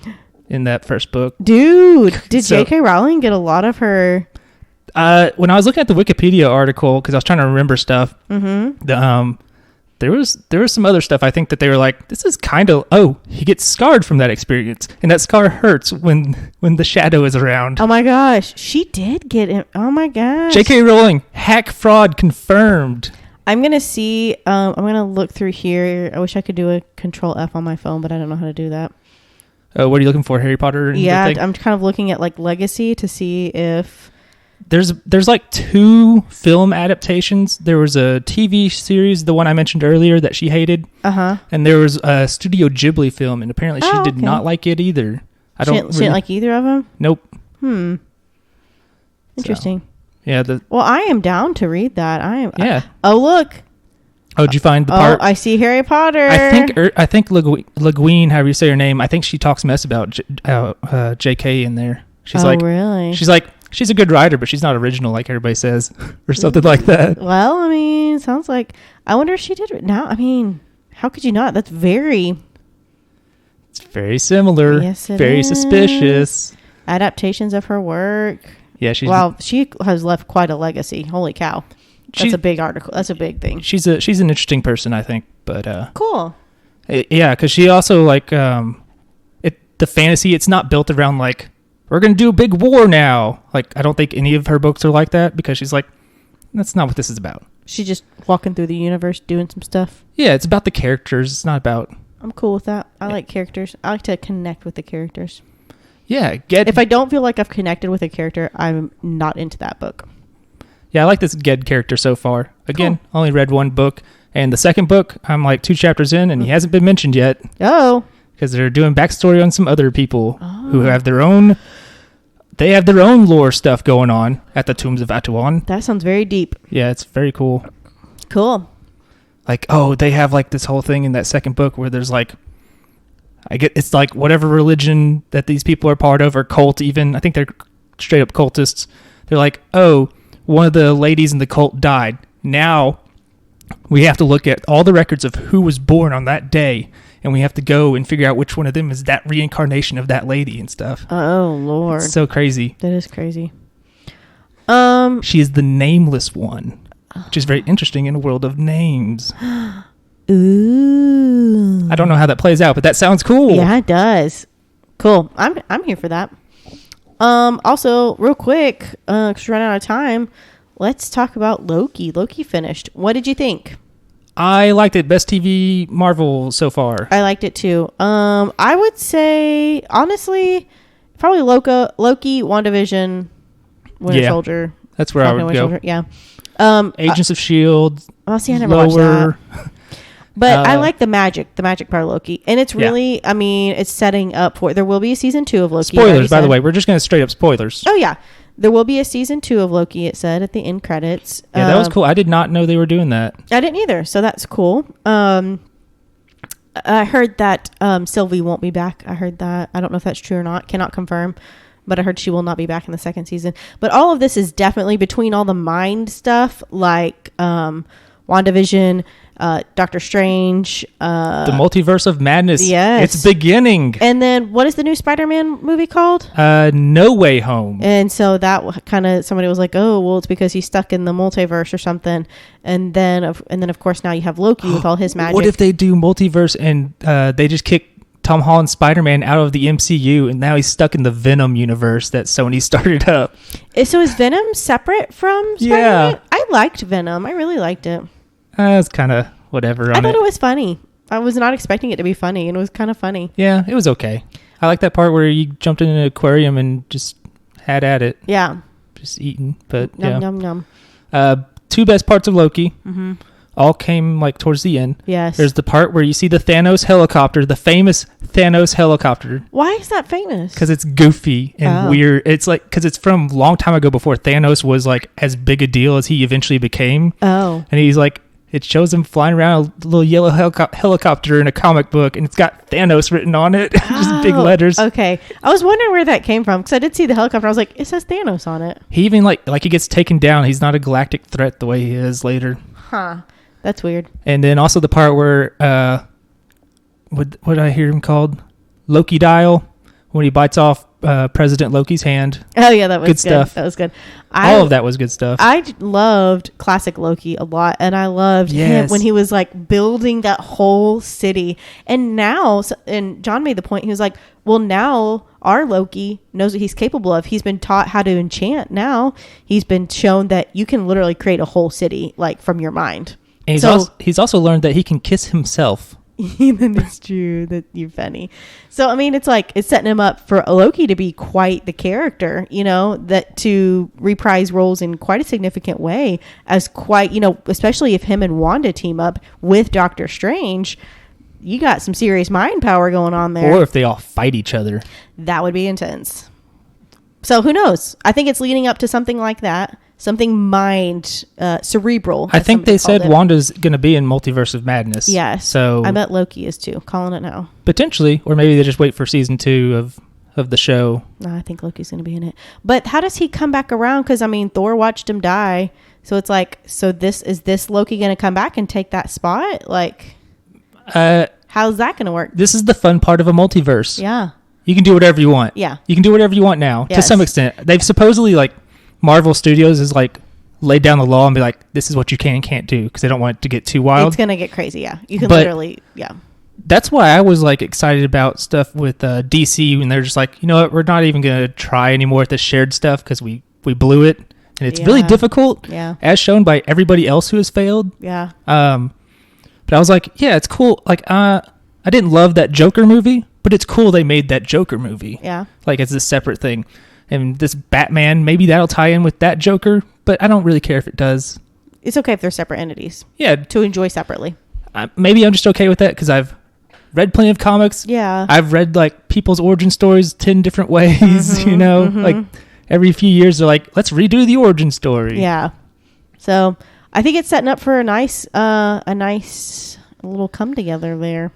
in that first book. Dude, did J.K. Rowling get a lot of her? When I was looking at the Wikipedia article because I was trying to remember stuff, there was some other stuff I think that they were like, this is kind of, he gets scarred from that experience, and that scar hurts when the shadow is around. Oh my gosh, she did get it. Oh my gosh. J.K. Rowling, hack fraud confirmed. I'm gonna see. I'm gonna look through here. I wish I could do a Control F on my phone, but I don't know how to do that. What are you looking for, Harry Potter? Yeah, I'm kind of looking at like Legacy to see if there's like 2 film adaptations. There was a TV series, the one I mentioned earlier that she hated. And there was a Studio Ghibli film, and apparently she did not like it either. She didn't like either of them? Nope. Interesting. So, yeah. Well, I am down to read that. Yeah. Oh, look. Oh, did you find the part? Oh, I see Harry Potter. I think Le Guin, however you say her name, I think she talks mess about JK in there. She's really? She's like, she's a good writer, but she's not original like everybody says, or something like that. Well, I mean, sounds like, I wonder if she did it now. I mean, how could you not? It's very similar. Yes, it very is. Suspicious. Adaptations of her work. Yeah, she has left quite a legacy. Holy cow. That's a big article. That's a big thing. She's an interesting person, I think, but cool. Yeah, because she also like the fantasy. It's not built around like we're gonna do a big war now. Like I don't think any of her books are like that because she's like that's not what this is about. She's just walking through the universe doing some stuff. Yeah, it's about the characters. It's not about. I'm cool with that. I like characters. I like to connect with the characters. Yeah, if I don't feel like I've connected with a character, I'm not into that book. Yeah, I like this Ged character so far. Again, only read one book. And the second book, I'm like 2 chapters in, and he hasn't been mentioned yet. Oh. Because they're doing backstory on some other people who have their own... They have their own lore stuff going on at the Tombs of Atuan. That sounds very deep. Yeah, it's very cool. Cool. Like, they have like this whole thing in that second book where there's like... it's like whatever religion that these people are part of, or cult even. I think they're straight up cultists. They're like, one of the ladies in the cult died. Now... we have to look at all the records of who was born on that day, and we have to go and figure out which one of them is that reincarnation of that lady and stuff. Oh, Lord. It's so crazy. That is crazy. She is the nameless one, which is very interesting in a world of names. Ooh. I don't know how that plays out, but that sounds cool. Yeah, it does. Cool. I'm here for that. Also, real quick, because we're running out of time, let's talk about Loki. Loki finished. What did you think? I liked it. Best TV Marvel so far. I liked it too. I would say, honestly, probably Loki, WandaVision, Winter Soldier. That's where I would go. Soldier, yeah. Agents of S.H.I.E.L.D. Oh, see, I never watched that. But I like the magic part of Loki. And it's really, it's setting up for, there will be a season 2 of Loki. Spoilers, by the way. We're just going to straight up spoilers. Oh, yeah. There will be a season 2 of Loki, it said at the end credits. Yeah, that was cool. I did not know they were doing that. I didn't either, so that's cool. I heard that Sylvie won't be back. I heard that. I don't know if that's true or not. Cannot confirm. But I heard she will not be back in the second season. But all of this is definitely between all the mind stuff, like WandaVision, Doctor Strange, the Multiverse of Madness. Yes, it's beginning. And then what is the new Spider-Man movie called? No Way Home. And so that kind of, somebody was like, oh, well, it's because he's stuck in the multiverse or something. And then of course now you have Loki with all his magic. What if they do multiverse and they just kick Tom Holland's Spider-Man out of the MCU and now he's stuck in the Venom universe that Sony started up? So is Venom separate from Spider-Man? Yeah. I liked Venom. I really liked it. It's kind of whatever. I thought it was funny. I was not expecting it to be funny, and it was kind of funny. Yeah, it was okay. I like that part where you jumped in an aquarium and just had at it. Yeah. Just eating, but yum, yeah. Yum, yum. 2 best parts of Loki. Mm-hmm. All came like towards the end. Yes. There's the part where you see the Thanos helicopter, the famous Thanos helicopter. Why is that famous? Because it's goofy and weird. It's like, because it's from a long time ago before Thanos was like as big a deal as he eventually became. Oh. And he's like, it shows him flying around a little yellow helicopter in a comic book, and it's got Thanos written on it. Just big letters. Okay. I was wondering where that came from, because I did see the helicopter. I was like, it says Thanos on it. He even, like he gets taken down. He's not a galactic threat the way he is later. Huh. That's weird. And then also the part where, what did I hear him called? Loki Dial, when he bites off President Loki's hand. Oh, yeah, that was good stuff. That was good. All of that was good stuff. I loved classic Loki a lot, and I loved him when he was like building that whole city. And now, and John made the point, he was like, well, now our Loki knows what he's capable of. He's been taught how to enchant now. He's been shown that you can literally create a whole city like from your mind. And he's also learned that he can kiss himself. Then it's true that you're funny. So I mean, it's like it's setting him up for Loki to be quite the character, that to reprise roles in quite a significant way as quite, especially if him and Wanda team up with Doctor Strange, you got some serious mind power going on there. Or if they all fight each other, that would be intense. So who knows? I think it's leading up to something like that. Something mind, cerebral. I think they said Wanda's going to be in Multiverse of Madness. Yes. So I bet Loki is too. Calling it now. Potentially. Or maybe they just wait for season 2 of the show. No, I think Loki's going to be in it. But how does he come back around? Because, Thor watched him die. So it's like, is this Loki going to come back and take that spot? Like, how's that going to work? This is the fun part of a multiverse. Yeah. You can do whatever you want. Yeah. You can do whatever you want now. Yes. To some extent. They've supposedly, Marvel Studios is laid down the law and be like, this is what you can and can't do, because they don't want it to get too wild. It's going to get crazy, yeah. You can literally, yeah. That's why I was like excited about stuff with DC when they're just like, you know what, we're not even going to try anymore with the shared stuff because we blew it. And it's really difficult, as shown by everybody else who has failed. Yeah. But I was like, yeah, it's cool. Like, I didn't love that Joker movie, but it's cool they made that Joker movie. Yeah. Like, it's a separate thing. And this Batman, maybe that'll tie in with that Joker, but I don't really care if it does. It's okay if they're separate entities. Yeah. To enjoy separately. Maybe I'm just okay with that because I've read plenty of comics. Yeah. I've read, like, people's origin stories 10 different ways, you know? Like, every few years they're like, let's redo the origin story. Yeah. So I think it's setting up for a nice little come together there.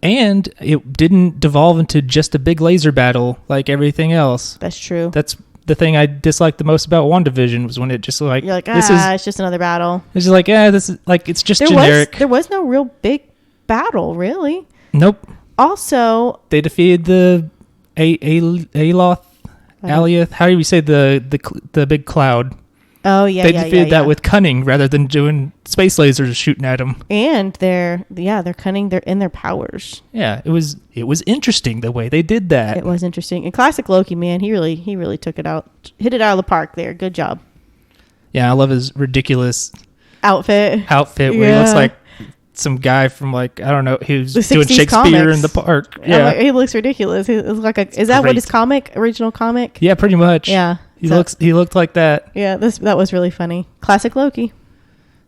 And it didn't devolve into just a big laser battle like everything else. That's true. That's the thing I disliked the most about WandaVision was when it just like, you're like, it's just another battle. It's just like, this is like, it's just generic. There was no real big battle, really. Nope. Also, they defeated the Aloth, Alioth. How do you say the big cloud? Oh yeah, they defeated that with cunning rather than doing space lasers shooting at them. And they're cunning. They're in their powers. Yeah, it was interesting the way they did that. It was interesting. And classic Loki, man, he really took it out, hit it out of the park there. Good job. Yeah, I love his ridiculous outfit where he looks like some guy from like, I don't know, he was doing Shakespeare comics. in the park. Yeah, he looks ridiculous. He looks like is that what his original comic? Yeah, pretty much. Yeah. He looked like that. Yeah, that was really funny. Classic Loki.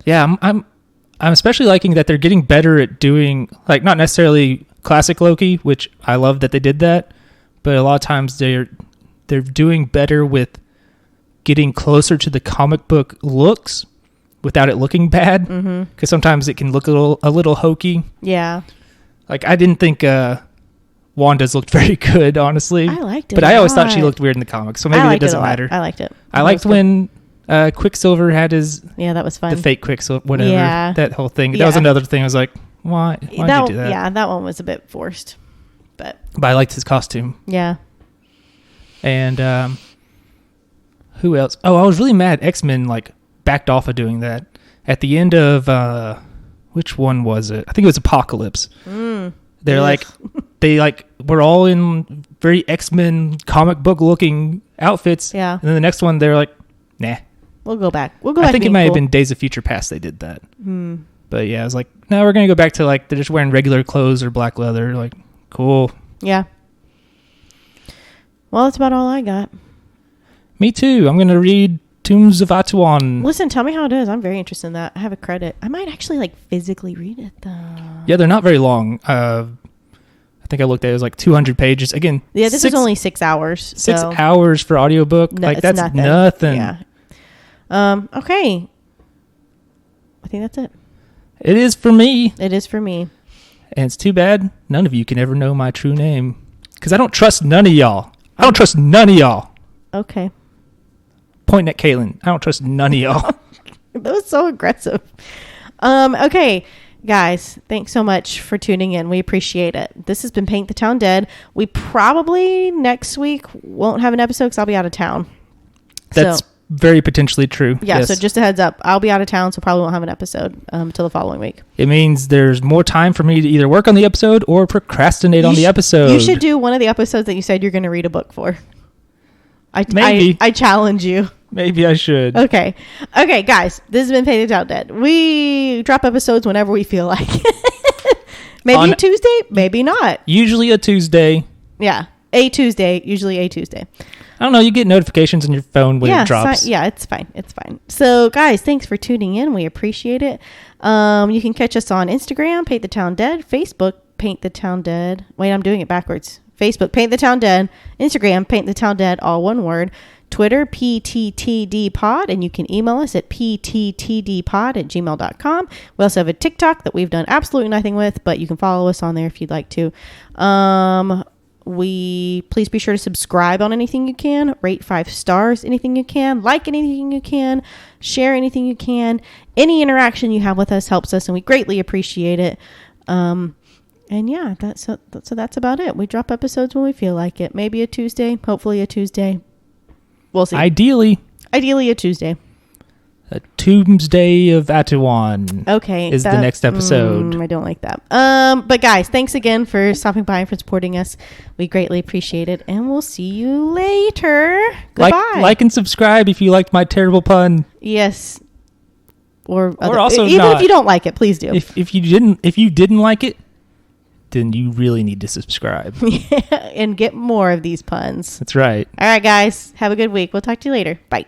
Yeah, I'm especially liking that they're getting better at doing, like, not necessarily classic Loki, which I love that they did that, but a lot of times they're doing better with getting closer to the comic book looks without it looking bad. Because sometimes it can look a little hokey. Yeah. Like, I didn't think Wanda's looked very good, honestly. I liked it. But I always thought she looked weird in the comics, so maybe it doesn't matter. I liked it. I liked when Quicksilver had his... Yeah, that was fun. The fake Quicksilver, whatever. Yeah. That whole thing. That was another thing. I was like, why did you do that? Yeah, that one was a bit forced. But I liked his costume. Yeah. And who else? Oh, I was really mad X-Men like backed off of doing that. At the end of... which one was it? I think it was Apocalypse. They're like... They were all in very X-Men comic book looking outfits. Yeah. And then the next one, they're like, nah. We'll go back. I think it might have been Days of Future Past they did that. But yeah, I was like, no, we're going to go back to like, they're just wearing regular clothes or black leather. Like, cool. Yeah. Well, that's about all I got. Me too. I'm going to read Tombs of Atuan. Listen, tell me how it is. I'm very interested in that. I have a credit. I might actually like physically read it though. Yeah, they're not very long. I think I looked at it, was like 200 pages. Again, yeah, this is only 6 hours. 6 hours for audiobook. No, like that's nothing. Yeah. Okay. I think that's it. It is for me. It is for me. And it's too bad none of you can ever know my true name. Because I don't trust none of y'all. I don't trust none of y'all. Okay. Pointing at Caitlin. I don't trust none of y'all. That was so aggressive. Okay. Guys, thanks so much for tuning in. We appreciate it. This has been Paint the Town Dead. We probably next week won't have an episode because I'll be out of town. That's very potentially true. Yeah, yes. So just a heads up. I'll be out of town, so probably won't have an episode until the following week. It means there's more time for me to either work on the episode or procrastinate on the episode. You should do one of the episodes that you said you're going to read a book for. Maybe. I challenge you. Maybe I should. Okay, guys. This has been Painted Out Dead. We drop episodes whenever we feel like it. Maybe a Tuesday, maybe not. Usually a Tuesday. Yeah, a Tuesday. Usually a Tuesday. I don't know. You get notifications on your phone when it drops. It's fine. It's fine. So, guys, thanks for tuning in. We appreciate it. You can catch us on Instagram, Paint the Town Dead, Facebook, Paint the Town Dead. Wait, I'm doing it backwards. Facebook, Paint the Town Dead. Instagram, Paint the Town Dead, all one word. Twitter, PTTDpod, and you can email us at pttdpod@gmail.com. We also have a TikTok that we've done absolutely nothing with, but you can follow us on there if you'd like to. Please be sure to subscribe on anything you can, rate 5 stars anything you can, like anything you can, share anything you can. Any interaction you have with us helps us, and we greatly appreciate it. And yeah, that's about it. We drop episodes when we feel like it. Maybe a Tuesday, hopefully a Tuesday. We'll see. Ideally a Tuesday. Doomsday of Atuan. Okay. Is the next episode. I don't like that. But guys, thanks again for stopping by and for supporting us. We greatly appreciate it. And we'll see you later. Goodbye. Like and subscribe if you liked my terrible pun. Yes. Or also even not. if you don't like it, please do. If you didn't like it, then you really need to subscribe. And get more of these puns. That's right. All right, guys. Have a good week. We'll talk to you later. Bye.